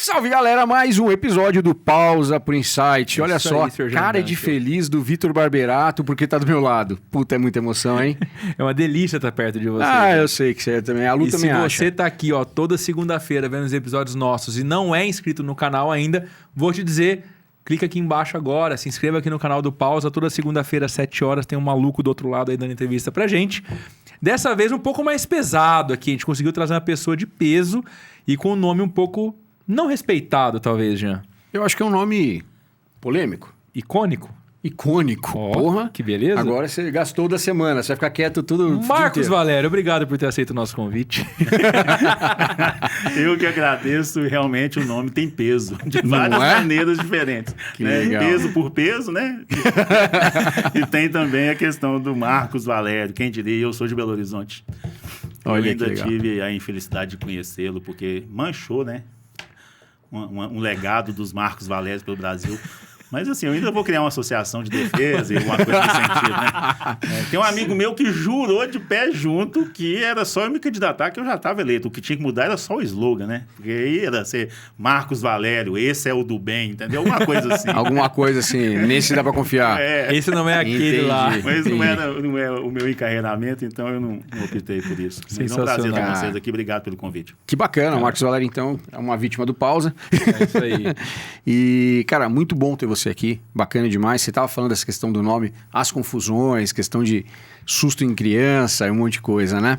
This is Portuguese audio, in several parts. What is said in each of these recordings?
Salve, galera, mais um episódio do Pausa pro Insight. Olha só, cara de feliz do Vitor Barberato, porque tá do meu lado. Puta, é muita emoção, hein? É uma delícia estar perto de você. Ah, eu sei que você também. A Lu também acha. Se você tá aqui, ó, toda segunda-feira vendo os episódios nossos e não é inscrito no canal ainda, vou te dizer, clica aqui embaixo agora, se inscreva aqui no canal do Pausa. Toda segunda-feira, às 7 horas, tem um maluco do outro lado aí dando entrevista pra gente. Dessa vez um pouco mais pesado aqui. A gente conseguiu trazer uma pessoa de peso e com um nome um pouco não respeitado, talvez, Jean. Eu acho que é um nome polêmico. Icônico? Icônico. Oh, porra. Que beleza. Agora você gastou da semana, você vai ficar quieto tudo. Marcos Valério, obrigado por ter aceito o nosso convite. Eu que agradeço, realmente o nome tem peso, de várias maneiras diferentes. Né? Peso por peso, né? E tem também a questão do Marcos Valério, quem diria, eu sou de Belo Horizonte. Olha, eu ainda tive a infelicidade de conhecê-lo, porque manchou, né? Um legado dos Marcos Valério pelo Brasil. Mas assim, eu ainda vou criar uma associação de defesa e alguma coisa nesse sentido, né? Tem um amigo meu que jurou de pé junto que era só eu me candidatar que eu já estava eleito. O que tinha que mudar era só o slogan, né? Porque aí era ser Marcos Valério, esse é o do bem, entendeu? Alguma coisa assim. Alguma coisa assim, nesse dá para confiar. Esse não é aquele lá. Mas não é o meu encarreiramento, então eu não optei por isso. Mas é um prazer estar com vocês aqui. Obrigado pelo convite. Que bacana, o Marcos Valério, então, é uma vítima do Pausa. É isso aí. E, cara, muito bom ter você aqui, bacana demais. Você estava falando dessa questão do nome, as confusões, questão de susto em criança e um monte de coisa, né?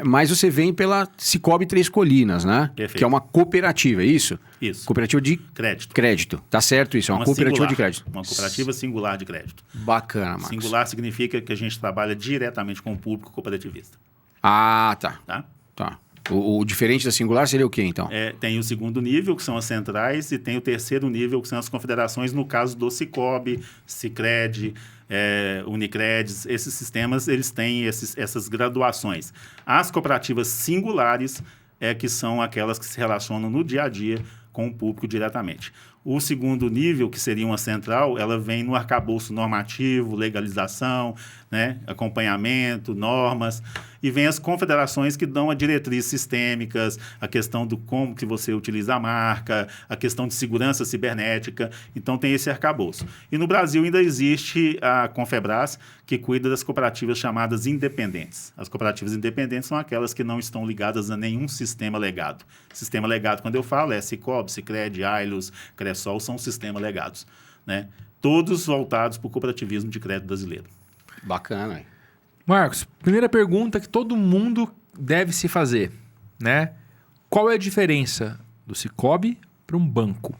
Mas você vem pela Sicoob Três Colinas, né? Perfeito. Que é uma cooperativa, é isso? Isso. Cooperativa de crédito. Tá certo isso, é uma cooperativa singular, de crédito. Uma cooperativa singular de crédito. Bacana, Marcos. Singular significa que a gente trabalha diretamente com o público cooperativista. Ah, tá. Tá? O diferente da singular seria o quê, então? Tem o segundo nível, que são as centrais, e tem o terceiro nível, que são as confederações, no caso do Sicoob, Sicredi, Unicred. Esses sistemas, eles têm essas graduações. As cooperativas singulares que são aquelas que se relacionam no dia a dia com o público diretamente. O segundo nível, que seria uma central, ela vem no arcabouço normativo, legalização, né, acompanhamento, normas, e vem as confederações que dão a diretrizes sistêmicas, a questão do como que você utiliza a marca, a questão de segurança cibernética. Então, tem esse arcabouço. E no Brasil ainda existe a Confebras, que cuida das cooperativas chamadas independentes. As cooperativas independentes são aquelas que não estão ligadas a nenhum sistema legado. Sistema legado, quando eu falo, é Sicoob, Sicredi, Ailus, Cressol, são sistemas legados, né? Todos voltados para o cooperativismo de crédito brasileiro. Bacana, hein? Marcos, primeira pergunta que todo mundo deve se fazer, né? Qual é a diferença do Sicoob para um banco?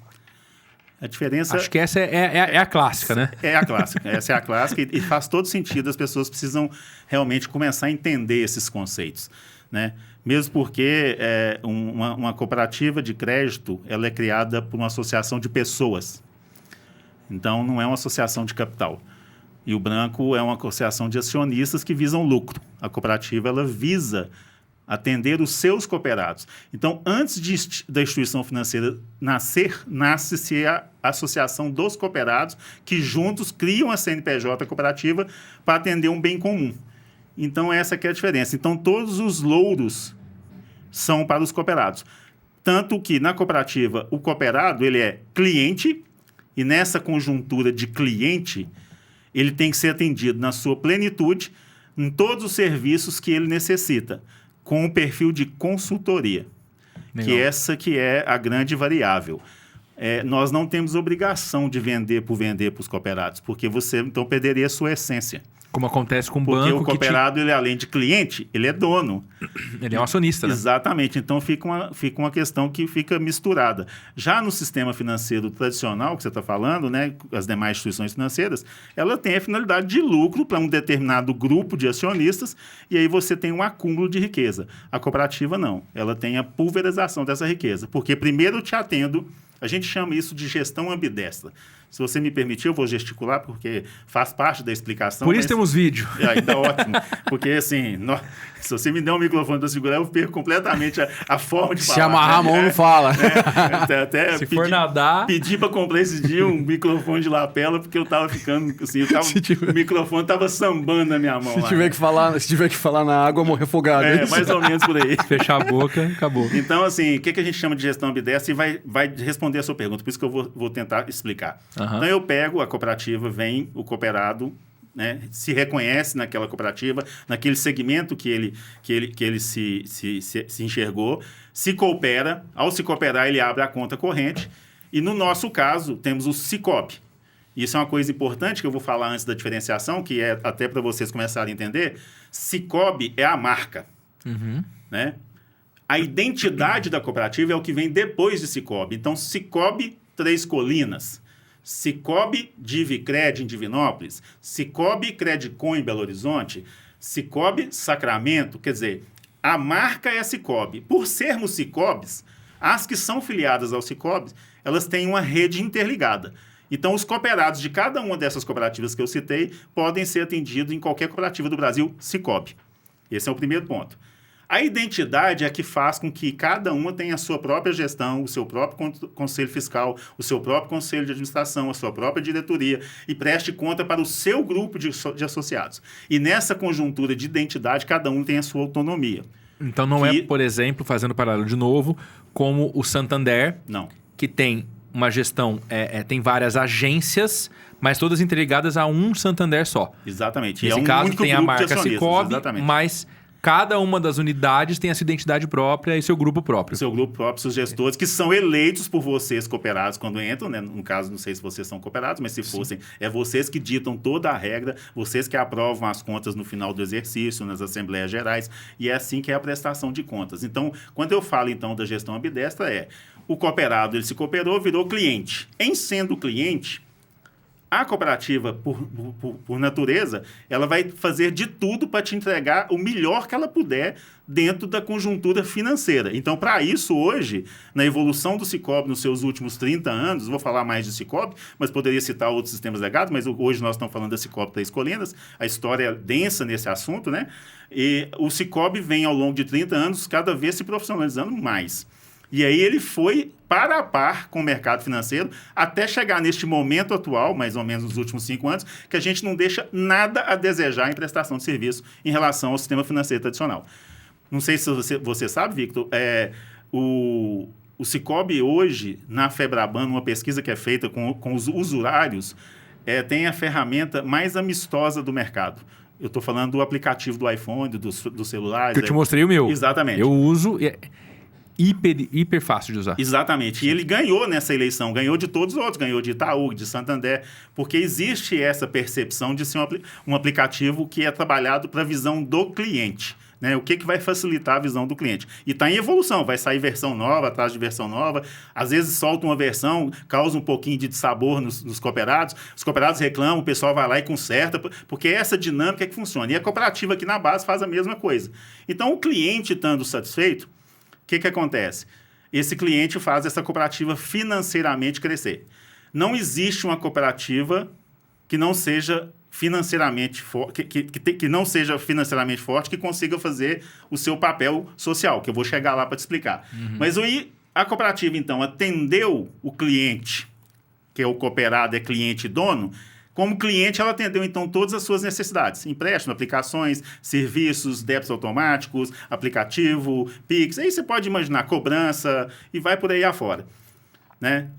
A diferença... Acho que essa é a clássica, né? É a clássica. Essa é a clássica e faz todo sentido. As pessoas precisam realmente começar a entender esses conceitos, né? Mesmo porque uma cooperativa de crédito ela é criada por uma associação de pessoas. Então, não é uma associação de capital. E o banco é uma associação de acionistas que visam lucro. A cooperativa ela visa atender os seus cooperados. Então, antes da instituição financeira nascer, nasce-se a associação dos cooperados que juntos criam a CNPJ cooperativa para atender um bem comum. Então, essa que é a diferença. Então, todos os louros são para os cooperados. Tanto que, na cooperativa, o cooperado ele é cliente e, nessa conjuntura de cliente, ele tem que ser atendido na sua plenitude em todos os serviços que ele necessita, com o perfil de consultoria. Legal. Que essa que é a grande variável. Nós não temos obrigação de vender para os cooperados, porque você, então, perderia a sua essência. Como acontece com o Porque banco. o cooperado, ele, além de cliente, ele é dono. Ele é um acionista, né? Exatamente. Então, fica uma questão que fica misturada. Já no sistema financeiro tradicional, que você está falando, né, as demais instituições financeiras, ela tem a finalidade de lucro para um determinado grupo de acionistas e aí você tem um acúmulo de riqueza. A cooperativa, não. Ela tem a pulverização dessa riqueza. Porque primeiro eu te atendo A gente chama isso de gestão ambidestra. Se você me permitir, eu vou gesticular, porque faz parte da explicação. Por isso temos vídeo. Ainda ótimo. Porque, assim, se você me der um microfone para segurar, eu perco completamente a forma de falar. Se amarrar a mão, não fala. Até se for nadar... Pedi para comprar esse dia um microfone de lapela, porque eu estava ficando, assim, o microfone estava sambando na minha mão. Se tiver que falar na água, morrer afogado. Mais ou menos por aí. Fechar a boca, acabou. Então, assim, o que a gente chama de gestão ambidestra? E vai responder a sua pergunta, por isso que eu vou tentar explicar. Então, eu pego a cooperativa, vem o cooperado, né, se reconhece naquela cooperativa, naquele segmento que ele se enxergou, se coopera. Ao se cooperar, ele abre a conta corrente. E, no nosso caso, temos o Sicob. Isso é uma coisa importante que eu vou falar antes da diferenciação, que é até para vocês começarem a entender. Sicob é a marca. Né? A identidade da cooperativa é o que vem depois de Sicob. Então, Sicob Três Colinas, Sicob Divicred em Divinópolis, Sicob Credicom em Belo Horizonte, Sicob Sacramento. Quer dizer, a marca é a Sicob. Por sermos Sicobs, as que são filiadas ao Sicob, elas têm uma rede interligada. Então, os cooperados de cada uma dessas cooperativas que eu citei podem ser atendidos em qualquer cooperativa do Brasil Sicob. Esse é o primeiro ponto. A identidade é que faz com que cada uma tenha a sua própria gestão, o seu próprio conselho fiscal, o seu próprio conselho de administração, a sua própria diretoria e preste conta para o seu grupo de associados. E nessa conjuntura de identidade, cada um tem a sua autonomia. Então não é, por exemplo, fazendo paralelo de novo, como o Santander, não, que tem uma gestão, tem várias agências, mas todas interligadas a um Santander só. Exatamente. Nesse caso tem a marca Sicob, mas... Cada uma das unidades tem a sua identidade própria e seu grupo próprio. Seu grupo próprio, seus gestores, que são eleitos por vocês cooperados quando entram, né? No caso, não sei se vocês são cooperados, mas se fossem, é vocês que ditam toda a regra, vocês que aprovam as contas no final do exercício, nas assembleias gerais, e é assim que é a prestação de contas. Então, quando eu falo, então, da gestão ambidestra, o cooperado, ele se cooperou, virou cliente. Em sendo cliente, a cooperativa, por natureza, ela vai fazer de tudo para te entregar o melhor que ela puder dentro da conjuntura financeira. Então, para isso, hoje, na evolução do Sicob nos seus últimos 30 anos, vou falar mais de Sicob, mas poderia citar outros sistemas legados, mas hoje nós estamos falando da Sicob Três Colinas, a história é densa nesse assunto, né? E o Sicob vem, ao longo de 30 anos, cada vez se profissionalizando mais. E aí ele foi para a par com o mercado financeiro até chegar neste momento atual, mais ou menos nos últimos 5 anos, que a gente não deixa nada a desejar em prestação de serviço em relação ao sistema financeiro tradicional. Não sei se você sabe, Victor, o Sicob hoje, na Febraban, uma pesquisa que é feita com os usurários, tem a ferramenta mais amistosa do mercado. Eu estou falando do aplicativo do iPhone, dos celulares. Que eu te mostrei o meu. Exatamente. Eu uso... Hiper fácil de usar. Exatamente. E ele ganhou nessa eleição, ganhou de todos os outros, ganhou de Itaú, de Santander, porque existe essa percepção de ser um aplicativo que é trabalhado para a visão do cliente. Né? O que vai facilitar a visão do cliente? E está em evolução, vai sair versão nova, atrás de versão nova. Às vezes solta uma versão, causa um pouquinho de dissabor nos cooperados. Os cooperados reclamam, o pessoal vai lá e conserta, porque é essa dinâmica que funciona. E a cooperativa aqui na base faz a mesma coisa. Então, o cliente estando satisfeito, o que acontece? Esse cliente faz essa cooperativa financeiramente crescer. Não existe uma cooperativa que não seja financeiramente forte, que não seja financeiramente forte, que consiga fazer o seu papel social, que eu vou chegar lá para te explicar. Mas aí a cooperativa, então, atendeu o cliente, que é o cooperado, é cliente e dono. Como cliente, ela atendeu, então, todas as suas necessidades. Empréstimo, aplicações, serviços, débitos automáticos, aplicativo, Pix. Aí você pode imaginar cobrança e vai por aí afora. Né?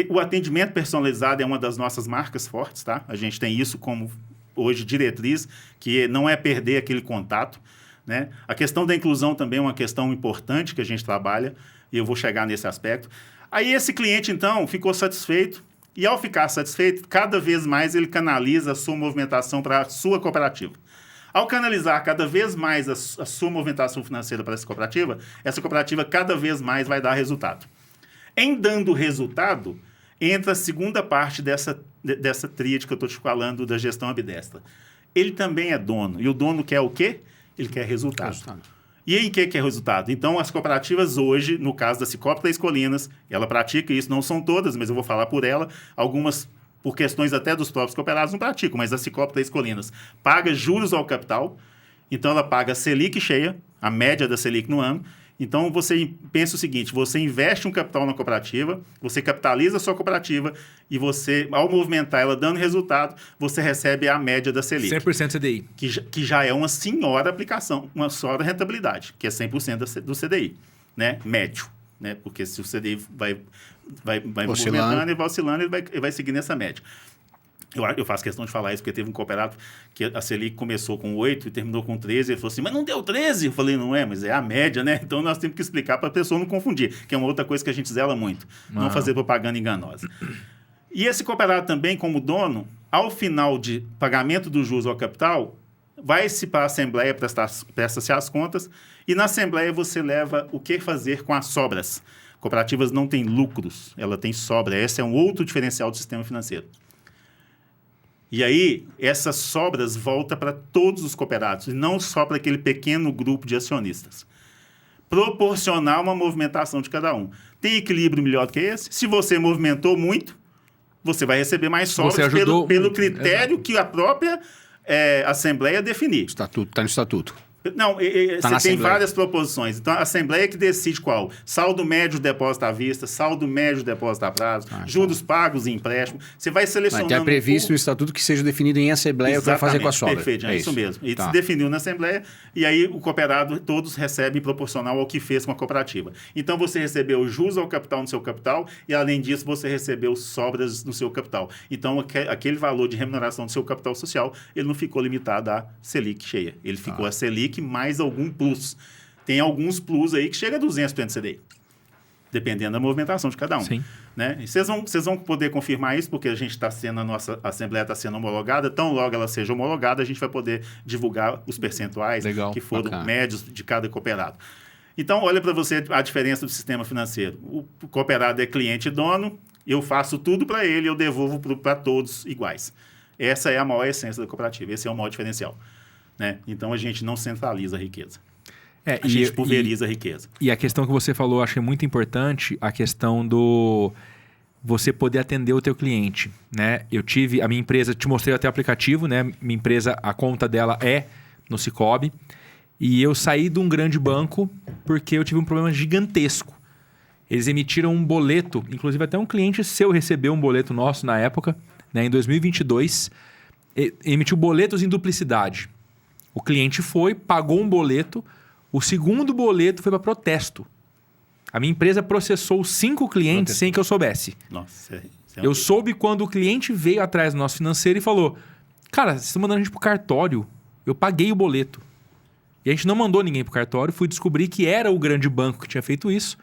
O atendimento personalizado é uma das nossas marcas fortes, tá? A gente tem isso como, hoje, diretriz, que não é perder aquele contato. Né? A questão da inclusão também é uma questão importante que a gente trabalha, e eu vou chegar nesse aspecto. Aí esse cliente, então, ficou satisfeito. E, ao ficar satisfeito, cada vez mais ele canaliza a sua movimentação para a sua cooperativa. Ao canalizar cada vez mais a sua movimentação financeira para essa cooperativa cada vez mais vai dar resultado. Em dando resultado, entra a segunda parte dessa tríade que eu estou te falando da gestão ambidestra. Ele também é dono. E o dono quer o quê? Ele quer resultado. E aí, o que é o resultado? Então, as cooperativas hoje, no caso da Sicoob Três Colinas, ela pratica isso, não são todas, mas eu vou falar por ela. Algumas, por questões até dos próprios cooperados, não praticam, mas a Sicoob Três Colinas paga juros ao capital, então ela paga a Selic cheia, a média da Selic no ano. Então, você pensa o seguinte, você investe um capital na cooperativa, você capitaliza a sua cooperativa e você, ao movimentar ela dando resultado, você recebe a média da Selic. 100% CDI. Que já é uma senhora aplicação, uma senhora rentabilidade, que é 100% do CDI, né? Médio, né? Porque se o CDI vai movimentando e vai oscilando, ele vai seguir nessa média. Eu faço questão de falar isso, porque teve um cooperado que a Selic começou com 8 e terminou com 13. Ele falou assim, mas não deu 13? Eu falei, não é, mas é a média, né? Então, nós temos que explicar para a pessoa não confundir, que é uma outra coisa que a gente zela muito. Não fazer propaganda enganosa. E esse cooperado também, como dono, ao final de pagamento dos juros ao capital, vai-se para a Assembleia, presta-se as contas, e na Assembleia você leva o que fazer com as sobras. Cooperativas não têm lucros, ela tem sobra. Esse é um outro diferencial do sistema financeiro. E aí, essas sobras voltam para todos os cooperados, e não só para aquele pequeno grupo de acionistas. Proporcionar uma movimentação de cada um. Tem equilíbrio melhor do que esse? Se você movimentou muito, você vai receber mais sobras pelo critério que a própria Assembleia definir. Estatuto, está no Estatuto. Não, você tem várias proposições. Então, a Assembleia que decide qual. Saldo médio de depósito à vista, saldo médio de depósito a prazo, juros pagos e empréstimo. Você vai selecionando... Mas é previsto no Estatuto que seja definido em Assembleia o que vai fazer com a sobra. Perfeito, é isso mesmo. E se definiu na Assembleia, e aí o cooperado, todos recebem proporcional ao que fez com a cooperativa. Então, você recebeu juros ao capital no seu capital, e além disso, você recebeu sobras no seu capital. Então, aquele valor de remuneração do seu capital social, ele não ficou limitado à Selic cheia. Ele ficou a Selic mais algum plus. Tem alguns plus aí que chega a 200% CDI, dependendo da movimentação de cada um. Sim. Né? E vocês vão poder confirmar isso, porque a nossa Assembleia está sendo homologada. Tão logo ela seja homologada, a gente vai poder divulgar os percentuais que foram médios de cada cooperado. Então, olha para você a diferença do sistema financeiro. O cooperado é cliente e dono, eu faço tudo para ele, eu devolvo para todos iguais. Essa é a maior essência da cooperativa, esse é o maior diferencial. Né? Então, a gente não centraliza a riqueza. A gente pulveriza a riqueza. E a questão que você falou, acho que é muito importante, a questão do você poder atender o teu cliente. Né? Eu tive, a minha empresa, te mostrei até o aplicativo, né? Minha empresa, a conta dela é no Sicoob. E eu saí de um grande banco porque eu tive um problema gigantesco. Eles emitiram um boleto, inclusive até um cliente seu recebeu um boleto nosso na época, né? Em 2022, emitiu boletos em duplicidade. O cliente foi, pagou um boleto, o segundo boleto foi para protesto. A minha empresa processou 5 clientes sem que eu soubesse. Nossa, eu soube quando o cliente veio atrás do nosso financeiro e falou, cara, vocês estão mandando a gente para o cartório, eu paguei o boleto. E a gente não mandou ninguém para o cartório, fui descobrir que era o grande banco que tinha feito isso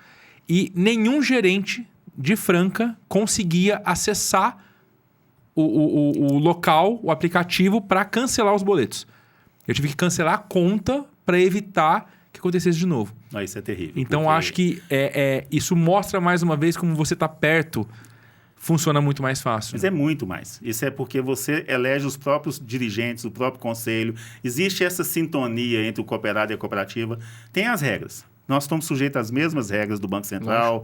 e nenhum gerente de Franca conseguia acessar o local, o aplicativo para cancelar os boletos. Eu tive que cancelar a conta para evitar que acontecesse de novo. Isso é terrível. Então, acho que isso mostra mais uma vez como você está perto, funciona muito mais fácil. Mas é muito mais. Isso é porque você elege os próprios dirigentes, o próprio conselho. Existe essa sintonia entre o cooperado e a cooperativa. Tem as regras. Nós estamos sujeitos às mesmas regras do Banco Central,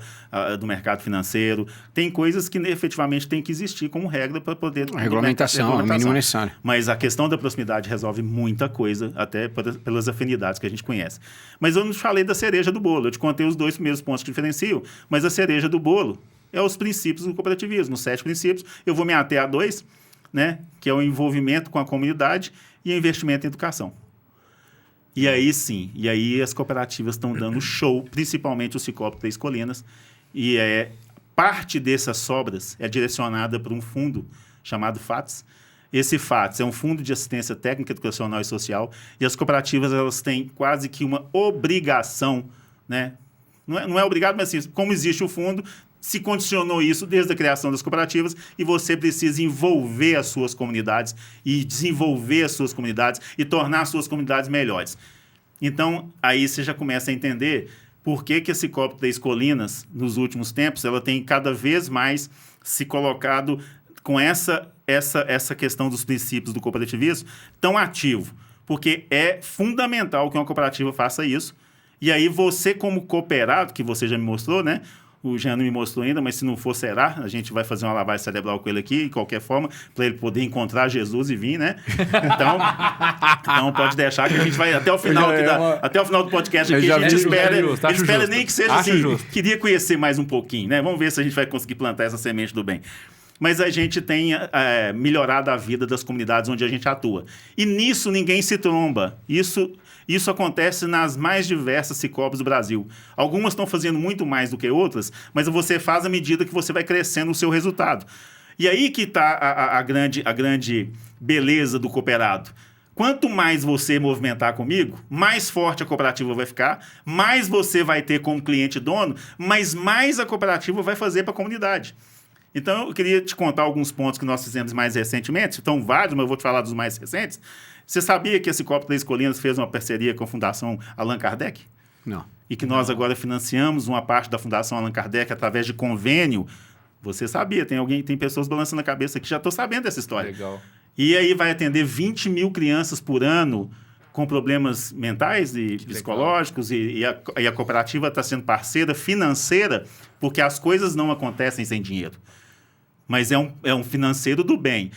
do mercado financeiro. Tem coisas que efetivamente tem que existir como regra para poder... Regulamentação, é o mínimo necessário. Mas a questão da proximidade resolve muita coisa, até pelas afinidades que a gente conhece. Mas eu não te falei da cereja do bolo. Eu te contei os 2 primeiros pontos que diferenciam, mas a cereja do bolo é os princípios do cooperativismo. Os 7 princípios, eu vou me ater a 2, né, que é o envolvimento com a comunidade e o investimento em educação. E aí sim, as cooperativas estão dando show, principalmente o Sicoob Três Colinas, e parte dessas sobras é direcionada para um fundo chamado FATS. Esse FATS é um fundo de assistência técnica, educacional e social, e as cooperativas elas têm quase que uma obrigação, né? Não é obrigado, mas assim, como existe o fundo, se condicionou isso desde a criação das cooperativas e você precisa envolver as suas comunidades e desenvolver as suas comunidades e tornar as suas comunidades melhores. Então, aí você já começa a entender por que a Sicoob Três Colinas, nos últimos tempos, ela tem cada vez mais se colocado com essa questão dos princípios do cooperativismo tão ativo. Porque é fundamental que uma cooperativa faça isso, E aí você, como cooperado, que você já me mostrou, né? O Jean não me mostrou ainda, mas se não for, será. A gente vai fazer uma lavagem cerebral com ele aqui, de qualquer forma, para ele poder encontrar Jesus e vir, né? Então pode deixar que a gente vai até o final, até o final do podcast aqui. A gente espera nem que seja assim. Queria conhecer mais um pouquinho, né? Vamos ver se a gente vai conseguir plantar essa semente do bem. Mas a gente tem melhorado a vida das comunidades onde a gente atua. E nisso ninguém se tromba. Isso acontece nas mais diversas Sicoops do Brasil. Algumas estão fazendo muito mais do que outras, mas você faz à medida que você vai crescendo o seu resultado. E aí que está a grande beleza do cooperado. Quanto mais você movimentar comigo, mais forte a cooperativa vai ficar, mais você vai ter como cliente dono, mas mais a cooperativa vai fazer para a comunidade. Então, eu queria te contar alguns pontos que nós fizemos mais recentemente. Estão vários, mas eu vou te falar dos mais recentes. Você sabia que a Cicobi Três Colinas fez uma parceria com a Fundação Allan Kardec? Não. E que nós agora financiamos uma parte da Fundação Allan Kardec através de convênio. Você sabia, tem pessoas balançando a cabeça aqui, já estou sabendo dessa história. Legal. E aí vai atender 20 mil crianças por ano com problemas mentais e psicológicos, e a cooperativa está sendo parceira financeira, porque as coisas não acontecem sem dinheiro. Mas é um financeiro do bem.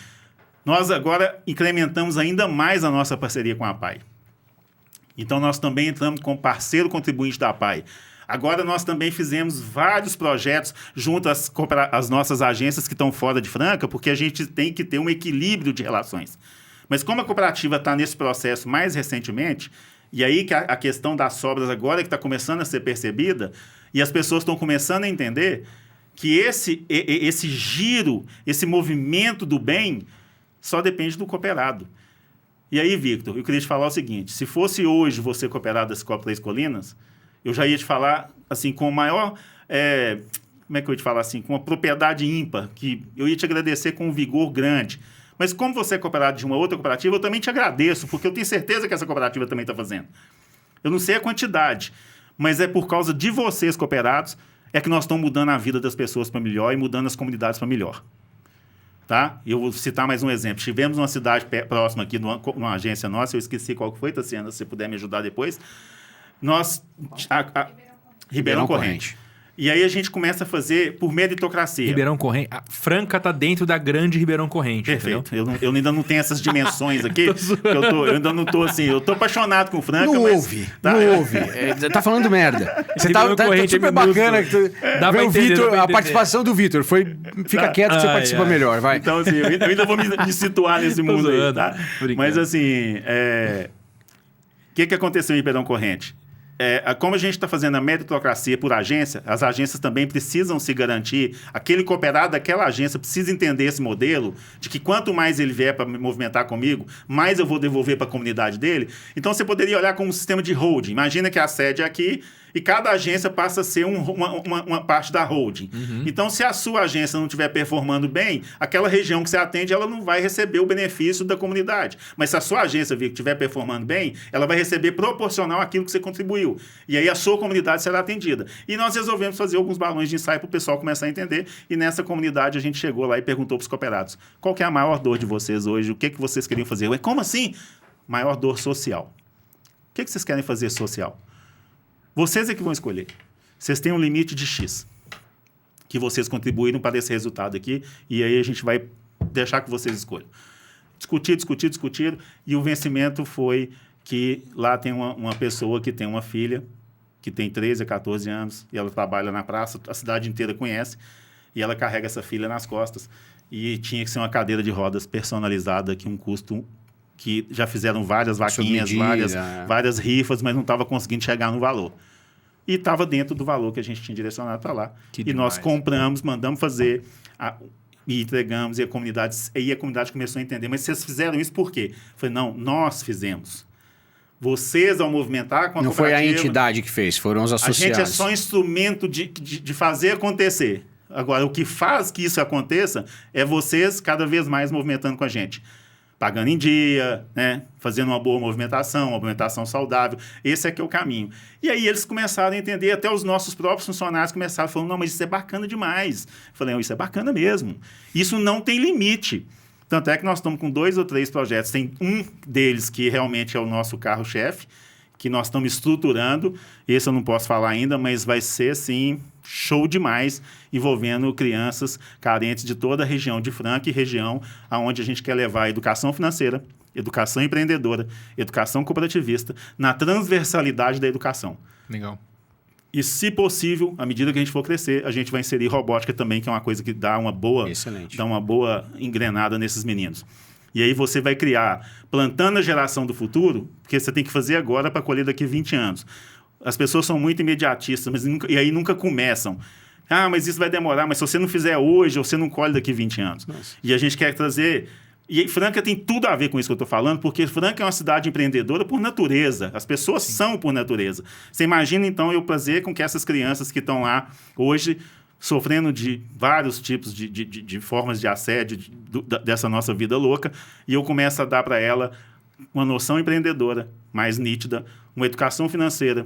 Nós agora incrementamos ainda mais a nossa parceria com a APAI. Então, nós também entramos como parceiro contribuinte da APAI. Agora, nós também fizemos vários projetos junto às nossas agências que estão fora de Franca, porque a gente tem que ter um equilíbrio de relações. Mas como a cooperativa está nesse processo mais recentemente, e aí que a questão das sobras agora que está começando a ser percebida, e as pessoas estão começando a entender que esse giro, esse movimento do bem, só depende do cooperado. E aí, Victor, eu queria te falar o seguinte, se fosse hoje você cooperado da Cicobi Três Colinas, eu já ia te falar assim, com o maior... como é que eu ia te falar assim? Com uma propriedade ímpar, que eu ia te agradecer com um vigor grande. Mas como você é cooperado de uma outra cooperativa, eu também te agradeço, porque eu tenho certeza que essa cooperativa também está fazendo. Eu não sei a quantidade, mas é por causa de vocês, cooperados, é que nós estamos mudando a vida das pessoas para melhor e mudando as comunidades para melhor. Tá? Eu vou citar mais um exemplo. Tivemos uma cidade próxima aqui, numa agência nossa, eu esqueci qual que foi, Tassiana, se você puder me ajudar depois. Ribeirão Corrente. E aí a gente começa a fazer por meritocracia. Ribeirão Corrente. A Franca está dentro da grande Ribeirão Corrente. Perfeito. Eu ainda não tenho essas dimensões aqui. Eu ainda não estou assim. Eu estou apaixonado com Franca, não mas... ouve. Tá? Não ouve. Tá falando merda. Você tá super bacana. Dá pra entender, a participação do Vitor. Fica quieto que você participa melhor. Vai. Então, assim, eu ainda vou me situar nesse mundo aí. Tá? Mas, assim, o que aconteceu em Ribeirão Corrente? Como a gente está fazendo a meritocracia por agência, as agências também precisam se garantir, aquele cooperado daquela agência precisa entender esse modelo, de que quanto mais ele vier para me movimentar comigo, mais eu vou devolver para a comunidade dele. Então, você poderia olhar como um sistema de holding. Imagina que a sede é aqui e cada agência passa a ser uma parte da holding. Uhum. Então, se a sua agência não estiver performando bem, aquela região que você atende, ela não vai receber o benefício da comunidade. Mas se a sua agência estiver performando bem, ela vai receber proporcional àquilo que você contribuiu. E aí a sua comunidade será atendida. E nós resolvemos fazer alguns balões de ensaio para o pessoal começar a entender. E nessa comunidade a gente chegou lá e perguntou para os cooperados: qual que é a maior dor de vocês hoje? O que vocês queriam fazer? Como assim? Maior dor social. O que vocês querem fazer social? Vocês é que vão escolher. Vocês têm um limite de X que vocês contribuíram para esse resultado aqui, e aí a gente vai deixar que vocês escolham. Discutiram, e o vencimento foi que lá tem uma pessoa que tem uma filha, que tem 13 a 14 anos, e ela trabalha na praça, a cidade inteira conhece, e ela carrega essa filha nas costas, e tinha que ser uma cadeira de rodas personalizada, que um custo... que já fizeram várias vaquinhas, várias rifas, mas não estava conseguindo chegar no valor. E estava dentro do valor que a gente tinha direcionado para lá. Nós compramos, mandamos fazer, e entregamos, e a comunidade começou a entender. Mas vocês fizeram isso por quê? Eu falei, não, nós fizemos. Vocês, ao movimentar com a não foi a entidade que fez, foram os associados. A gente é só instrumento de fazer acontecer. Agora, o que faz que isso aconteça é vocês cada vez mais movimentando com a gente. Pagando em dia, né? Fazendo uma boa movimentação, uma movimentação saudável. Esse é que é o caminho. E aí eles começaram a entender, até os nossos próprios funcionários começaram falando, não, mas isso é bacana demais. Eu falei, não, isso é bacana mesmo. Isso não tem limite. Tanto é que nós estamos com 2 ou 3 projetos. Tem um deles que realmente é o nosso carro-chefe, que nós estamos estruturando. Esse eu não posso falar ainda, mas vai ser, assim, show demais, envolvendo crianças carentes de toda a região de Franca e região aonde a gente quer levar a educação financeira, educação empreendedora, educação cooperativista, na transversalidade da educação. Legal. E, se possível, à medida que a gente for crescer, a gente vai inserir robótica também, que é uma coisa que dá uma boa engrenada nesses meninos. E aí você vai criar, plantando a geração do futuro, porque você tem que fazer agora para colher daqui 20 anos. As pessoas são muito imediatistas, e aí nunca começam. Ah, mas isso vai demorar, mas se você não fizer hoje, você não colhe daqui 20 anos. Nossa. E a gente quer trazer... E Franca tem tudo a ver com isso que eu estou falando, porque Franca é uma cidade empreendedora por natureza. As pessoas são por natureza. Você imagina, então, eu fazer com que essas crianças que estão lá hoje sofrendo de vários tipos de formas de assédio dessa nossa vida louca, e eu começo a dar para ela uma noção empreendedora mais nítida, uma educação financeira.